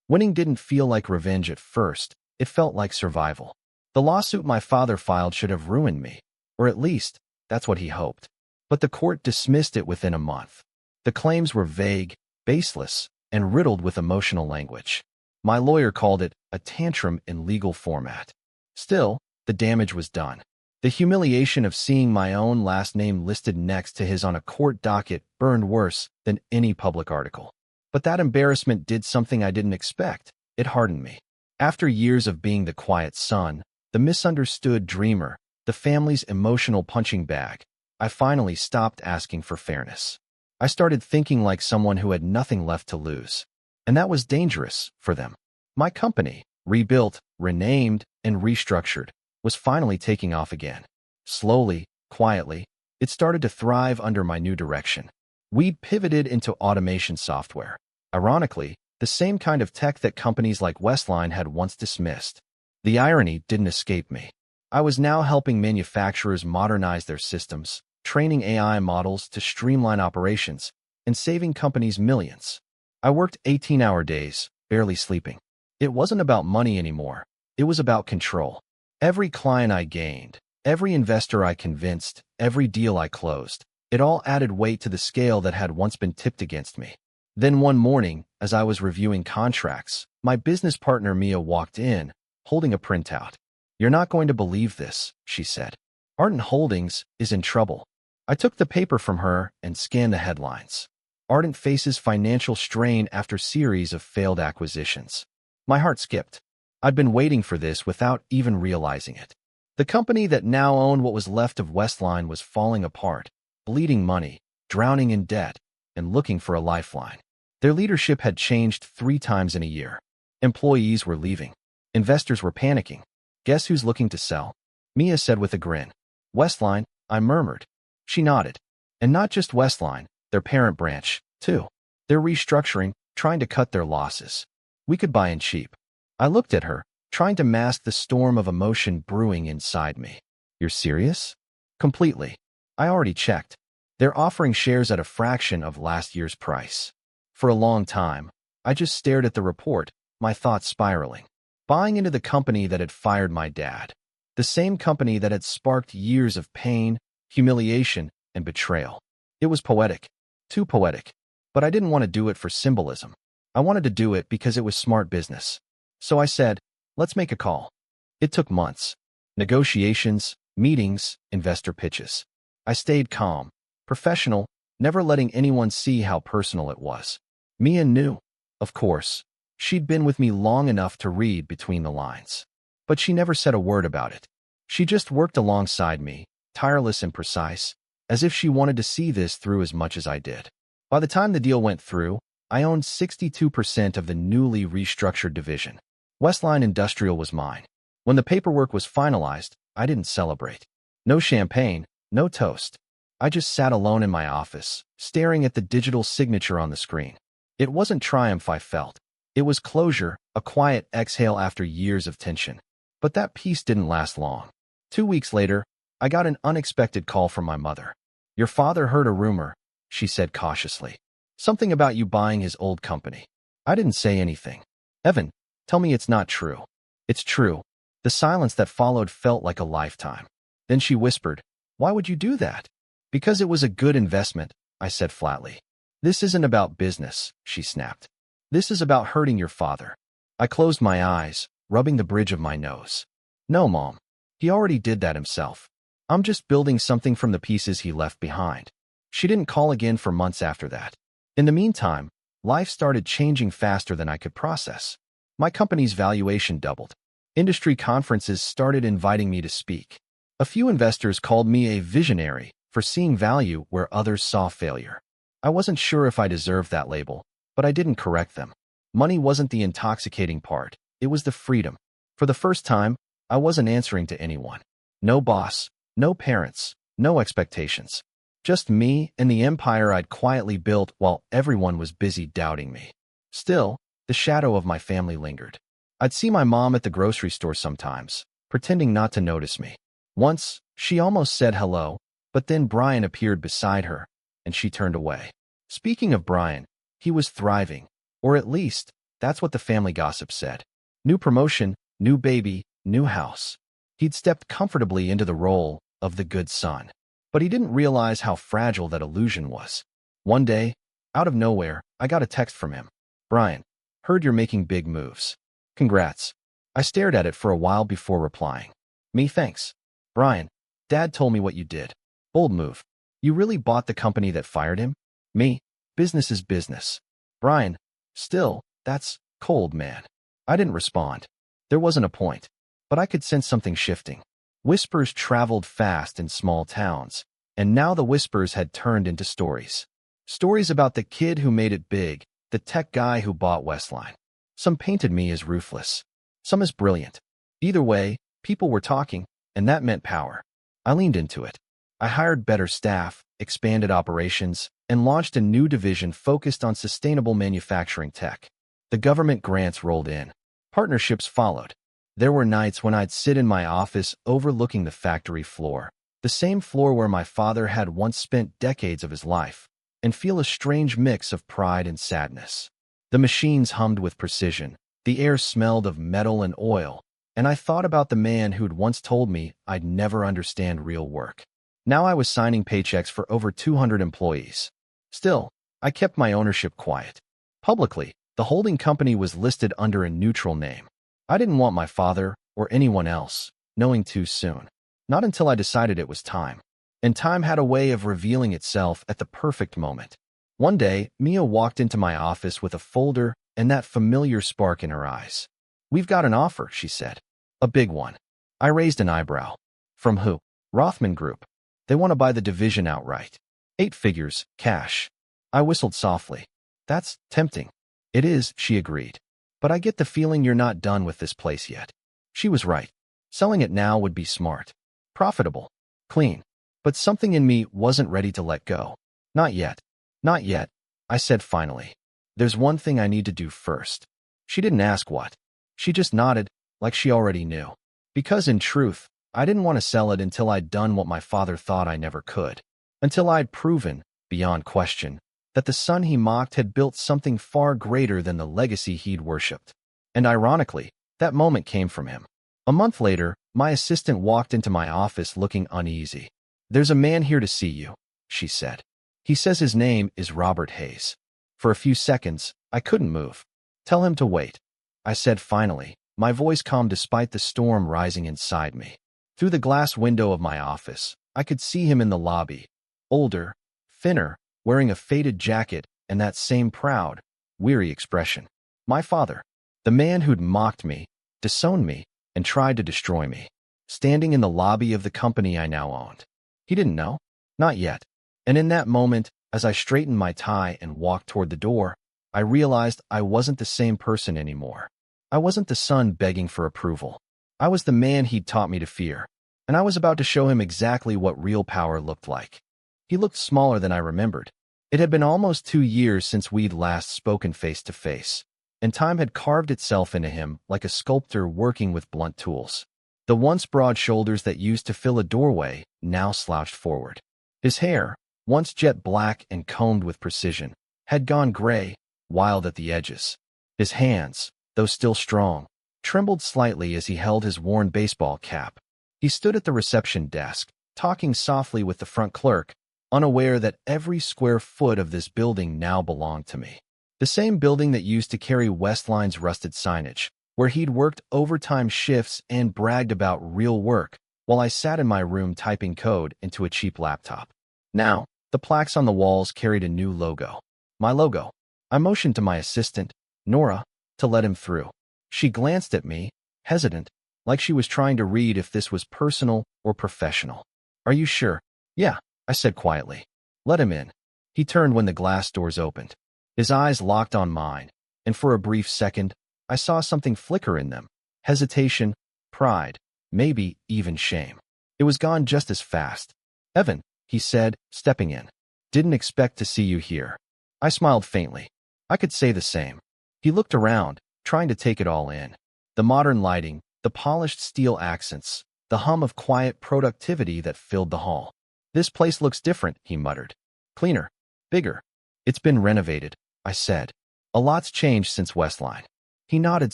Winning didn't feel like revenge at first. It felt like survival. The lawsuit my father filed should have ruined me, or at least, that's what he hoped. But the court dismissed it within a month. The claims were vague, baseless, and riddled with emotional language. My lawyer called it a tantrum in legal format. Still, the damage was done. The humiliation of seeing my own last name listed next to his on a court docket burned worse than any public article. But that embarrassment did something I didn't expect. It hardened me. After years of being the quiet son, the misunderstood dreamer, the family's emotional punching bag, I finally stopped asking for fairness. I started thinking like someone who had nothing left to lose. And that was dangerous for them. My company, rebuilt, renamed, and restructured, was finally taking off again. Slowly, quietly, it started to thrive under my new direction. We pivoted into automation software. Ironically, the same kind of tech that companies like Westline had once dismissed. The irony didn't escape me. I was now helping manufacturers modernize their systems, training AI models to streamline operations, and saving companies millions. I worked 18-hour days, barely sleeping. It wasn't about money anymore. It was about control. Every client I gained, every investor I convinced, every deal I closed, it all added weight to the scale that had once been tipped against me. Then one morning, as I was reviewing contracts, my business partner Mia walked in, holding a printout. "You're not going to believe this," she said. "Ardent Holdings is in trouble." I took the paper from her and scanned the headlines. Ardent faces financial strain after series of failed acquisitions. My heart skipped. I'd been waiting for this without even realizing it. The company that now owned what was left of Westline was falling apart, bleeding money, drowning in debt, and looking for a lifeline. Their leadership had changed 3 times in a year. Employees were leaving. Investors were panicking. "Guess who's looking to sell?" Mia said with a grin. "Westline," I murmured. She nodded. And not just Westline, their parent branch, too. They're restructuring, trying to cut their losses. We could buy in cheap. I looked at her, trying to mask the storm of emotion brewing inside me. "You're serious?" "Completely. I already checked. They're offering shares at a fraction of last year's price." For a long time, I just stared at the report, my thoughts spiraling. Buying into the company that had fired my dad. The same company that had sparked years of pain, humiliation, and betrayal. It was poetic. Too poetic. But I didn't want to do it for symbolism. I wanted to do it because it was smart business. So I said, "Let's make a call." It took months. Negotiations, meetings, investor pitches. I stayed calm, professional, never letting anyone see how personal it was. Mia knew. Of course. She'd been with me long enough to read between the lines. But she never said a word about it. She just worked alongside me, tireless and precise, as if she wanted to see this through as much as I did. By the time the deal went through, I owned 62% of the newly restructured division. Westline Industrial was mine. When the paperwork was finalized, I didn't celebrate. No champagne, no toast. I just sat alone in my office, staring at the digital signature on the screen. It wasn't triumph I felt. It was closure, a quiet exhale after years of tension. But that peace didn't last long. 2 weeks later, I got an unexpected call from my mother. "Your father heard a rumor," she said cautiously. "Something about you buying his old company." I didn't say anything. "Evan, tell me it's not true." "It's true." The silence that followed felt like a lifetime. Then she whispered, "Why would you do that?" "Because it was a good investment," I said flatly. "This isn't about business," she snapped. "This is about hurting your father." I closed my eyes, rubbing the bridge of my nose. "No, Mom. He already did that himself." I'm just building something from the pieces he left behind. She didn't call again for months after that. In the meantime, life started changing faster than I could process. My company's valuation doubled. Industry conferences started inviting me to speak. A few investors called me a visionary for seeing value where others saw failure. I wasn't sure if I deserved that label, but I didn't correct them. Money wasn't the intoxicating part. It was the freedom. For the first time, I wasn't answering to anyone. No boss, no parents, no expectations. Just me and the empire I'd quietly built while everyone was busy doubting me. Still, the shadow of my family lingered. I'd see my mom at the grocery store sometimes, pretending not to notice me. Once, she almost said hello, but then Brian appeared beside her, and she turned away. Speaking of Brian, he was thriving, or at least, that's what the family gossip said. New promotion, new baby, new house. He'd stepped comfortably into the role of the good son. But he didn't realize how fragile that illusion was. One day, out of nowhere, I got a text from him. "Brian, heard you're making big moves. Congrats." I stared at it for a while before replying. "Me, thanks. Brian, Dad told me what you did. Bold move. You really bought the company that fired him?" "Me, business is business." "Brian, still, that's cold, man." I didn't respond. There wasn't a point, but I could sense something shifting. Whispers traveled fast in small towns, and now the whispers had turned into stories. Stories about the kid who made it big, the tech guy who bought Westline. Some painted me as ruthless, some as brilliant. Either way, people were talking, and that meant power. I leaned into it. I hired better staff, expanded operations, and launched a new division focused on sustainable manufacturing tech. The government grants rolled in. Partnerships followed. There were nights when I'd sit in my office overlooking the factory floor, the same floor where my father had once spent decades of his life, and feel a strange mix of pride and sadness. The machines hummed with precision, the air smelled of metal and oil, and I thought about the man who'd once told me I'd never understand real work. Now I was signing paychecks for over 200 employees. Still, I kept my ownership quiet. Publicly, the holding company was listed under a neutral name. I didn't want my father, or anyone else, knowing too soon. Not until I decided it was time. And time had a way of revealing itself at the perfect moment. One day, Mia walked into my office with a folder and that familiar spark in her eyes. "We've got an offer," she said. "A big one." I raised an eyebrow. "From who?" "Rothman Group. They want to buy the division outright. 8 figures, cash." I whistled softly. "That's tempting." "It is," she agreed. "But I get the feeling you're not done with this place yet." She was right. Selling it now would be smart. Profitable. Clean. But something in me wasn't ready to let go. "Not yet. Not yet," I said finally. "There's one thing I need to do first." She didn't ask what. She just nodded, like she already knew. Because in truth, I didn't want to sell it until I'd done what my father thought I never could. Until I'd proven, beyond question, that the son he mocked had built something far greater than the legacy he'd worshipped. And ironically, that moment came from him. A month later, my assistant walked into my office looking uneasy. "There's a man here to see you," she said. "He says his name is Robert Hayes." For a few seconds, I couldn't move. "Tell him to wait," I said finally, my voice calm despite the storm rising inside me. Through the glass window of my office, I could see him in the lobby. Older, thinner, wearing a faded jacket and that same proud, weary expression. My father. The man who'd mocked me, disowned me, and tried to destroy me. Standing in the lobby of the company I now owned. He didn't know. Not yet. And in that moment, as I straightened my tie and walked toward the door, I realized I wasn't the same person anymore. I wasn't the son begging for approval. I was the man he'd taught me to fear, and I was about to show him exactly what real power looked like. He looked smaller than I remembered. It had been almost 2 years since we'd last spoken face to face, and time had carved itself into him like a sculptor working with blunt tools. The once broad shoulders that used to fill a doorway now slouched forward. His hair, once jet black and combed with precision, had gone gray, wild at the edges. His hands, though still strong, trembled slightly as he held his worn baseball cap. He stood at the reception desk, talking softly with the front clerk, unaware that every square foot of this building now belonged to me. The same building that used to carry Westline's rusted signage, where he'd worked overtime shifts and bragged about real work, while I sat in my room typing code into a cheap laptop. Now, the plaques on the walls carried a new logo. My logo. I motioned to my assistant, Nora, to let him through. She glanced at me, hesitant, like she was trying to read if this was personal or professional. Are you sure? Yeah, I said quietly. Let him in. He turned when the glass doors opened. His eyes locked on mine, and for a brief second, I saw something flicker in them. Hesitation, pride, maybe even shame. It was gone just as fast. Evan, he said, stepping in. Didn't expect to see you here. I smiled faintly. I could say the same. He looked around, trying to take it all in. The modern lighting, the polished steel accents, the hum of quiet productivity that filled the hall. This place looks different, he muttered. Cleaner. Bigger. It's been renovated, I said. A lot's changed since Westline. He nodded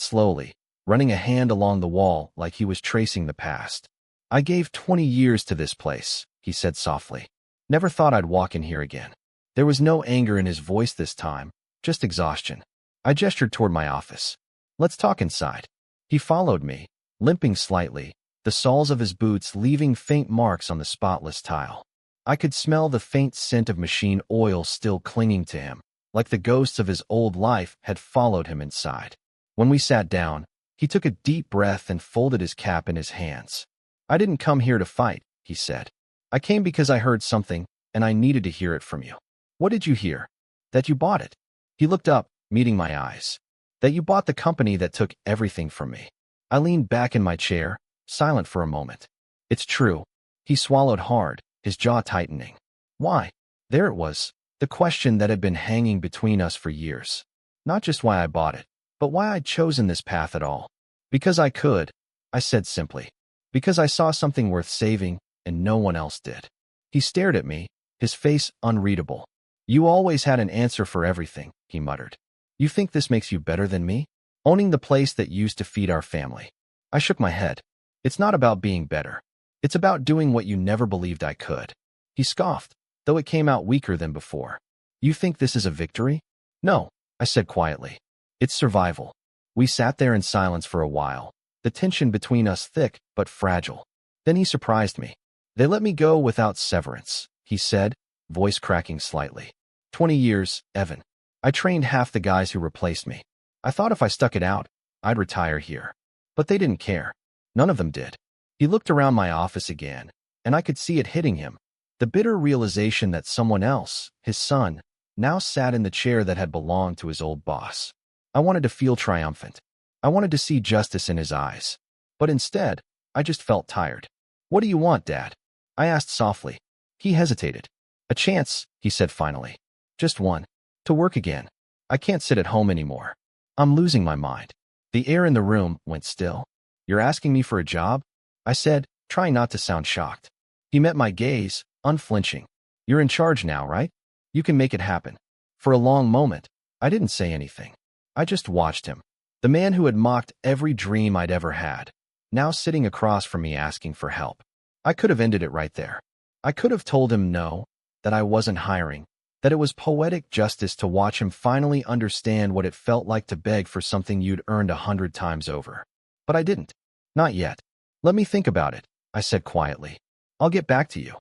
slowly, running a hand along the wall like he was tracing the past. I gave 20 years to this place, he said softly. Never thought I'd walk in here again. There was no anger in his voice this time, just exhaustion. I gestured toward my office. Let's talk inside. He followed me, limping slightly, the soles of his boots leaving faint marks on the spotless tile. I could smell the faint scent of machine oil still clinging to him, like the ghosts of his old life had followed him inside. When we sat down, he took a deep breath and folded his cap in his hands. I didn't come here to fight, he said. I came because I heard something, and I needed to hear it from you. What did you hear? That you bought it. He looked up, meeting my eyes. That you bought the company that took everything from me. I leaned back in my chair, silent for a moment. It's true. He swallowed hard, his jaw tightening. Why? There it was, the question that had been hanging between us for years. Not just why I bought it, but why I'd chosen this path at all. Because I could, I said simply. Because I saw something worth saving, and no one else did. He stared at me, his face unreadable. You always had an answer for everything, he muttered. You think this makes you better than me? Owning the place that used to feed our family. I shook my head. It's not about being better. It's about doing what you never believed I could. He scoffed, though it came out weaker than before. You think this is a victory? No, I said quietly. It's survival. We sat there in silence for a while, the tension between us thick but fragile. Then he surprised me. They let me go without severance, he said, voice cracking slightly. 20 years, Evan. I trained half the guys who replaced me. I thought if I stuck it out, I'd retire here. But they didn't care. None of them did. He looked around my office again, and I could see it hitting him. The bitter realization that someone else, his son, now sat in the chair that had belonged to his old boss. I wanted to feel triumphant. I wanted to see justice in his eyes. But instead, I just felt tired. What do you want, Dad? I asked softly. He hesitated. A chance, he said finally. Just one. To work again. I can't sit at home anymore. I'm losing my mind. The air in the room went still. You're asking me for a job? I said, trying not to sound shocked. He met my gaze, unflinching. You're in charge now, right? You can make it happen. For a long moment, I didn't say anything. I just watched him. The man who had mocked every dream I'd ever had, now sitting across from me asking for help. I could have ended it right there. I could have told him no, that I wasn't hiring, that it was poetic justice to watch him finally understand what it felt like to beg for something you'd earned 100 times over. But I didn't. Not yet. Let me think about it, I said quietly. I'll get back to you.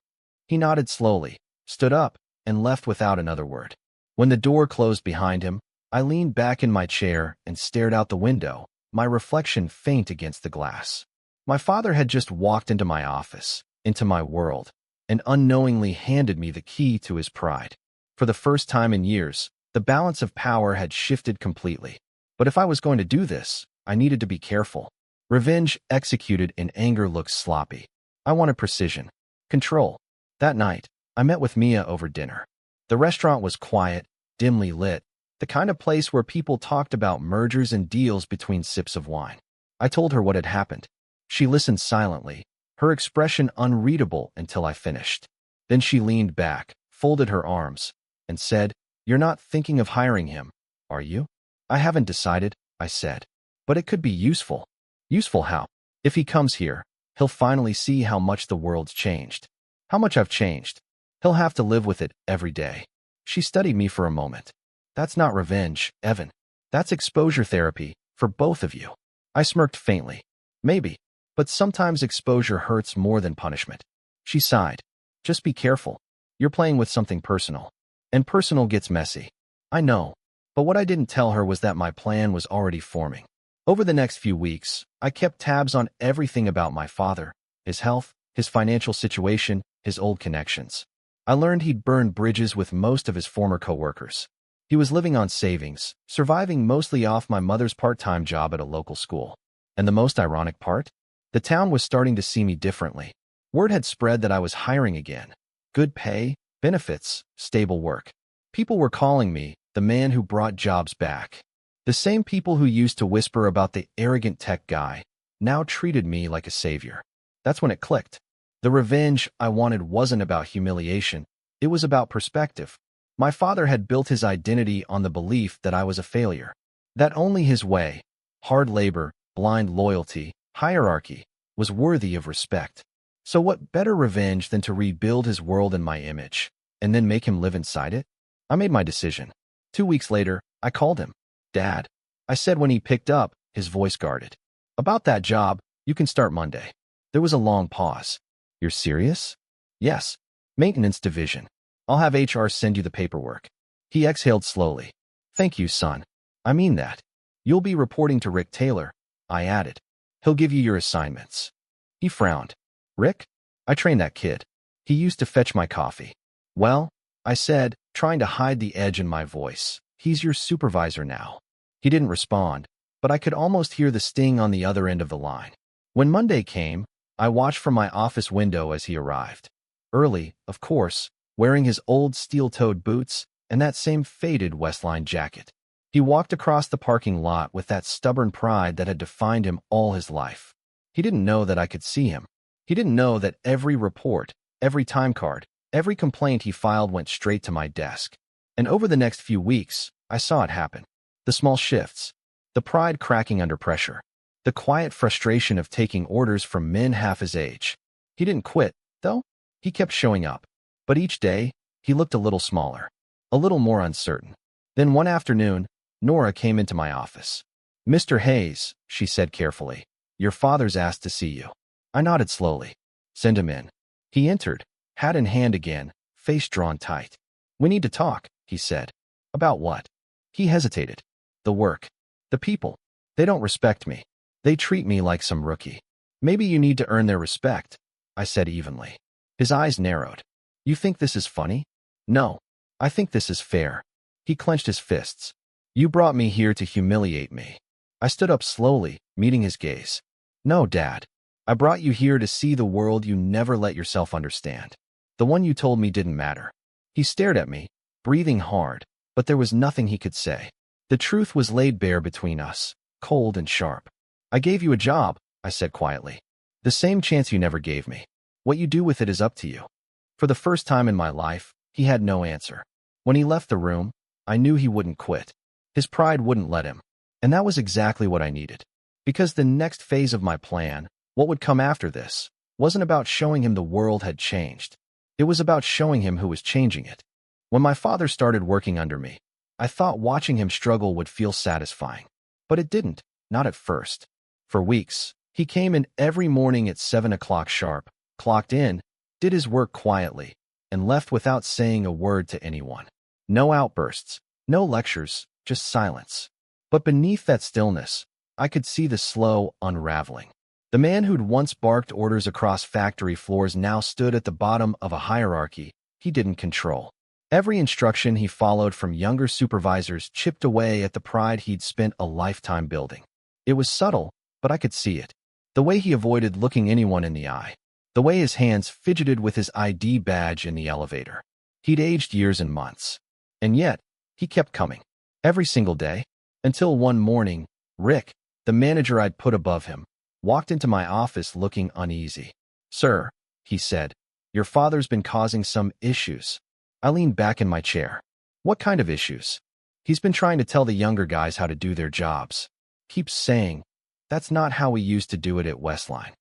He nodded slowly, stood up, and left without another word. When the door closed behind him, I leaned back in my chair and stared out the window, my reflection faint against the glass. My father had just walked into my office, into my world, and unknowingly handed me the key to his pride. For the first time in years, the balance of power had shifted completely. But if I was going to do this, I needed to be careful. Revenge executed in anger looks sloppy. I wanted precision. Control. That night, I met with Mia over dinner. The restaurant was quiet, dimly lit, the kind of place where people talked about mergers and deals between sips of wine. I told her what had happened. She listened silently, her expression unreadable until I finished. Then she leaned back, folded her arms, and said, You're not thinking of hiring him, are you? I haven't decided, I said. But it could be useful. Useful how? If he comes here, he'll finally see how much the world's changed. How much I've changed. He'll have to live with it every day. She studied me for a moment. That's not revenge, Evan. That's exposure therapy, for both of you. I smirked faintly. Maybe. But sometimes exposure hurts more than punishment. She sighed. Just be careful. You're playing with something personal. And personal gets messy. I know. But what I didn't tell her was that my plan was already forming. Over the next few weeks, I kept tabs on everything about my father, his health, his financial situation, his old connections. I learned he'd burned bridges with most of his former coworkers. He was living on savings, surviving mostly off my mother's part-time job at a local school. And the most ironic part? The town was starting to see me differently. Word had spread that I was hiring again. Good pay, benefits, stable work. People were calling me the man who brought jobs back. The same people who used to whisper about the arrogant tech guy now treated me like a savior. That's when it clicked. The revenge I wanted wasn't about humiliation. It was about perspective. My father had built his identity on the belief that I was a failure. That only his way, hard labor, blind loyalty, hierarchy, was worthy of respect. So what better revenge than to rebuild his world in my image, and then make him live inside it? I made my decision. 2 weeks later, I called him. Dad, I said when he picked up, his voice guarded. About that job, you can start Monday. There was a long pause. You're serious? Yes. Maintenance division. I'll have HR send you the paperwork. He exhaled slowly. Thank you, son. I mean that. You'll be reporting to Rick Taylor, I added. He'll give you your assignments. He frowned. Rick? I trained that kid. He used to fetch my coffee. Well, I said, trying to hide the edge in my voice. He's your supervisor now. He didn't respond, but I could almost hear the sting on the other end of the line. When Monday came, I watched from my office window as he arrived. Early, of course, wearing his old steel-toed boots and that same faded Westline jacket. He walked across the parking lot with that stubborn pride that had defined him all his life. He didn't know that I could see him. He didn't know that every report, every time card, every complaint he filed went straight to my desk. And over the next few weeks, I saw it happen. The small shifts, the pride cracking under pressure, the quiet frustration of taking orders from men half his age. He didn't quit, though. He kept showing up. But each day, he looked a little smaller, a little more uncertain. Then one afternoon, Nora came into my office. Mr. Hayes, she said carefully, your father's asked to see you. I nodded slowly. Send him in. He entered, hat in hand again, face drawn tight. We need to talk, he said. About what? He hesitated. The work. The people. They don't respect me. They treat me like some rookie. Maybe you need to earn their respect, I said evenly. His eyes narrowed. You think this is funny? No. I think this is fair. He clenched his fists. You brought me here to humiliate me. I stood up slowly, meeting his gaze. No, Dad. I brought you here to see the world you never let yourself understand. The one you told me didn't matter. He stared at me, breathing hard, but there was nothing he could say. The truth was laid bare between us, cold and sharp. I gave you a job, I said quietly. The same chance you never gave me. What you do with it is up to you. For the first time in my life, he had no answer. When he left the room, I knew he wouldn't quit. His pride wouldn't let him. And that was exactly what I needed. Because the next phase of my plan, what would come after this, wasn't about showing him the world had changed. It was about showing him who was changing it. When my father started working under me, I thought watching him struggle would feel satisfying. But it didn't, not at first. For weeks, he came in every morning at 7 o'clock sharp, clocked in, did his work quietly, and left without saying a word to anyone. No outbursts, no lectures, just silence. But beneath that stillness, I could see the slow unraveling. The man who'd once barked orders across factory floors now stood at the bottom of a hierarchy he didn't control. Every instruction he followed from younger supervisors chipped away at the pride he'd spent a lifetime building. It was subtle, but I could see it. The way he avoided looking anyone in the eye. The way his hands fidgeted with his ID badge in the elevator. He'd aged years and months. And yet, he kept coming. Every single day. Until one morning, Rick, the manager I'd put above him, walked into my office looking uneasy. Sir, he said, your father's been causing some issues. I leaned back in my chair. What kind of issues? He's been trying to tell the younger guys how to do their jobs. Keeps saying, that's not how we used to do it at Westline.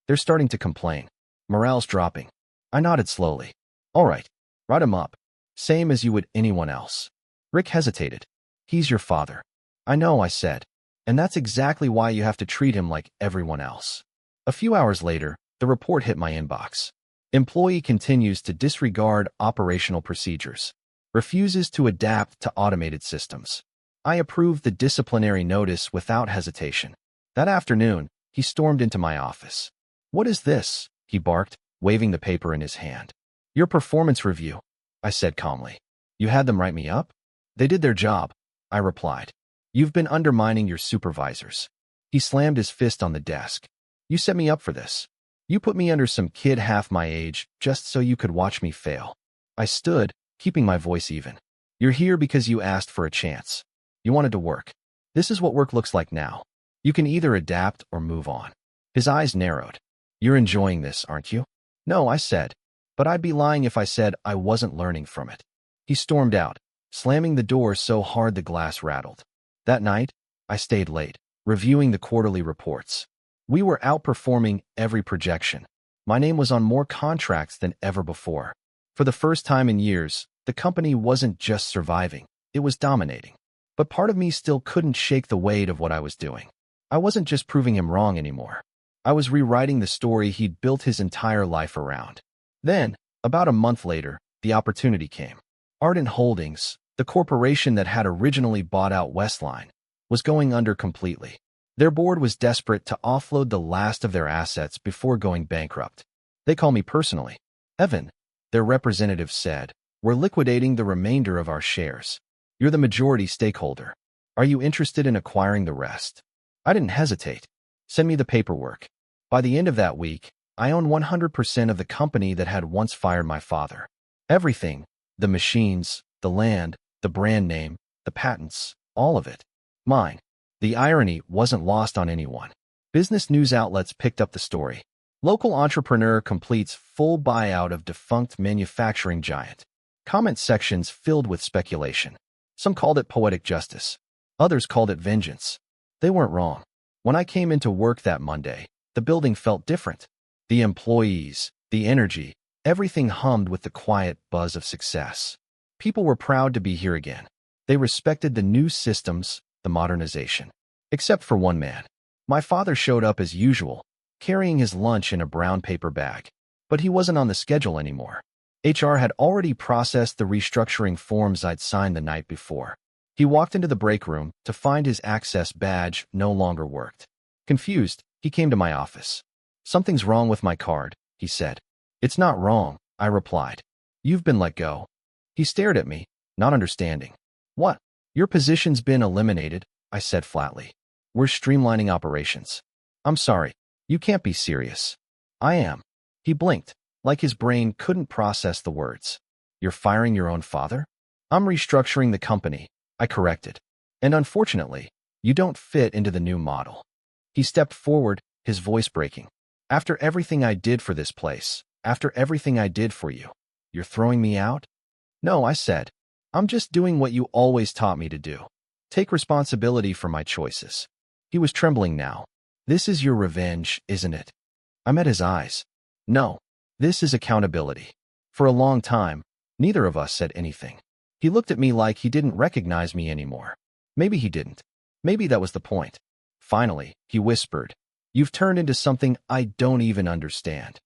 They're starting to complain. Morale's dropping. I nodded slowly. All right, write him up. Same as you would anyone else. Rick hesitated. He's your father. I know, I said. And that's exactly why you have to treat him like everyone else. A few hours later, the report hit my inbox. Employee continues to disregard operational procedures. Refuses to adapt to automated systems. I approved the disciplinary notice without hesitation. That afternoon, he stormed into my office. "What is this?" he barked, waving the paper in his hand. "Your performance review," I said calmly. "You had them write me up?" "They did their job," I replied. "You've been undermining your supervisors." He slammed his fist on the desk. "You set me up for this. You put me under some kid half my age just so you could watch me fail." I stood, keeping my voice even. "You're here because you asked for a chance. You wanted to work. This is what work looks like now. You can either adapt or move on." His eyes narrowed. "You're enjoying this, aren't you?" "No," I said, "but I'd be lying if I said I wasn't learning from it." He stormed out, slamming the door so hard the glass rattled. That night, I stayed late, reviewing the quarterly reports. We were outperforming every projection. My name was on more contracts than ever before. For the first time in years, the company wasn't just surviving, it was dominating. But part of me still couldn't shake the weight of what I was doing. I wasn't just proving him wrong anymore. I was rewriting the story he'd built his entire life around. Then, about a month later, the opportunity came. Ardent Holdings, the corporation that had originally bought out Westline, was going under completely. Their board was desperate to offload the last of their assets before going bankrupt. "They call me personally. Evan," their representative said, "we're liquidating the remainder of our shares. You're the majority stakeholder. Are you interested in acquiring the rest?" I didn't hesitate. "Send me the paperwork." By the end of that week, I owned 100% of the company that had once fired my father. Everything, the machines, the land, the brand name, the patents, all of it. Mine. The irony wasn't lost on anyone. Business news outlets picked up the story. Local entrepreneur completes full buyout of defunct manufacturing giant. Comment sections filled with speculation. Some called it poetic justice. Others called it vengeance. They weren't wrong. When I came into work that Monday, the building felt different. The employees, the energy, everything hummed with the quiet buzz of success. People were proud to be here again. They respected the new systems, the modernization. Except for one man. My father showed up as usual, carrying his lunch in a brown paper bag. But he wasn't on the schedule anymore. HR had already processed the restructuring forms I'd signed the night before. He walked into the break room to find his access badge no longer worked. Confused, he came to my office. "Something's wrong with my card," he said. "It's not wrong," I replied. "You've been let go." He stared at me, not understanding. "What? Your position's been eliminated," I said flatly. "We're streamlining operations." "I'm sorry. You can't be serious." "I am." He blinked, like his brain couldn't process the words. "You're firing your own father?" "I'm restructuring the company," I corrected. "And unfortunately, you don't fit into the new model." He stepped forward, his voice breaking. "After everything I did for this place, after everything I did for you, you're throwing me out?" "No," I said. "I'm just doing what you always taught me to do. Take responsibility for my choices." He was trembling now. "This is your revenge, isn't it?" I met his eyes. "No, this is accountability." For a long time, neither of us said anything. He looked at me like he didn't recognize me anymore. Maybe he didn't. Maybe that was the point. Finally, he whispered, "You've turned into something I don't even understand."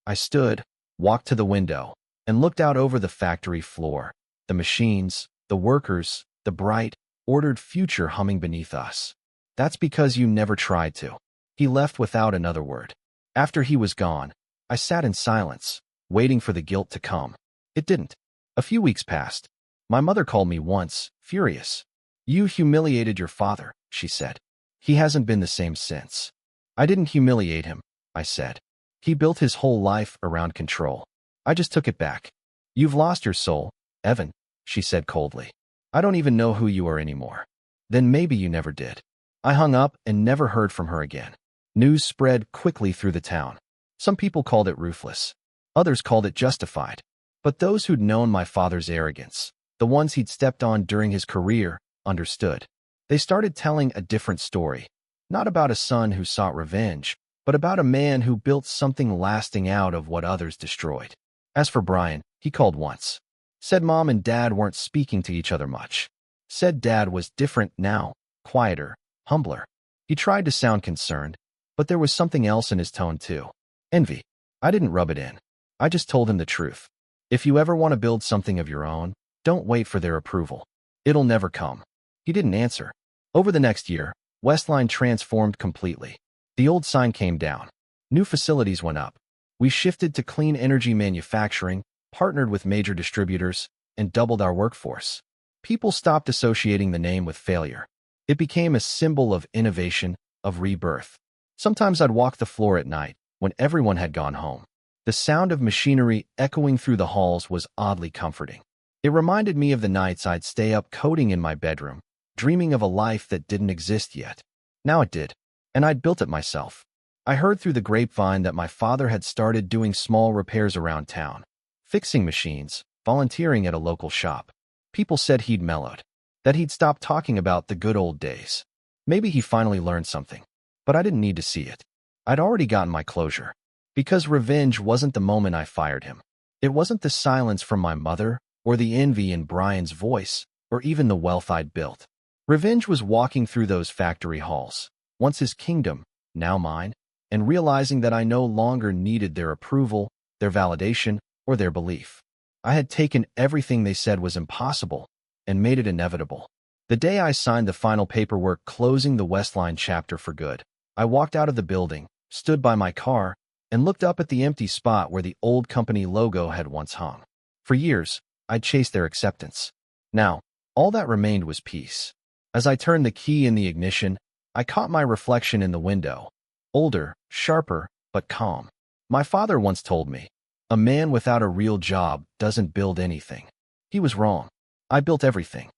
I stood, walked to the window, and looked out over the factory floor, the machines, the workers, the bright, ordered future humming beneath us. "That's because you never tried to." He left without another word. After he was gone, I sat in silence, waiting for the guilt to come. It didn't. A few weeks passed. My mother called me once, furious. "You humiliated your father," she said. "He hasn't been the same since." "I didn't humiliate him," I said. "He built his whole life around control. I just took it back." "You've lost your soul, Evan," she said coldly. "I don't even know who you are anymore." "Then maybe you never did." I hung up and never heard from her again. News spread quickly through the town. Some people called it ruthless. Others called it justified. But those who'd known my father's arrogance, the ones he'd stepped on during his career, understood. They started telling a different story. Not about a son who sought revenge, but about a man who built something lasting out of what others destroyed. As for Brian, he called once. Said Mom and Dad weren't speaking to each other much. Said Dad was different now, quieter, humbler. He tried to sound concerned. But there was something else in his tone too. Envy. I didn't rub it in. I just told him the truth. If you ever want to build something of your own, don't wait for their approval. It'll never come. He didn't answer. Over the next year, Westline transformed completely. The old sign came down. New facilities went up. We shifted to clean energy manufacturing, partnered with major distributors, and doubled our workforce. People stopped associating the name with failure. It became a symbol of innovation, of rebirth. Sometimes I'd walk the floor at night, when everyone had gone home. The sound of machinery echoing through the halls was oddly comforting. It reminded me of the nights I'd stay up coding in my bedroom, dreaming of a life that didn't exist yet. Now it did, and I'd built it myself. I heard through the grapevine that my father had started doing small repairs around town, fixing machines, volunteering at a local shop. People said he'd mellowed, that he'd stopped talking about the good old days. Maybe he finally learned something, but I didn't need to see it. I'd already gotten my closure. Because revenge wasn't the moment I fired him. It wasn't the silence from my mother, or the envy in Brian's voice, or even the wealth I'd built. Revenge was walking through those factory halls, once his kingdom, now mine, and realizing that I no longer needed their approval, their validation, or their belief. I had taken everything they said was impossible and made it inevitable. The day I signed the final paperwork closing the Westline chapter for good, I walked out of the building, stood by my car, and looked up at the empty spot where the old company logo had once hung. For years, I'd chased their acceptance. Now, all that remained was peace. As I turned the key in the ignition, I caught my reflection in the window. Older, sharper, but calm. My father once told me, a man without a real job doesn't build anything. He was wrong. I built everything.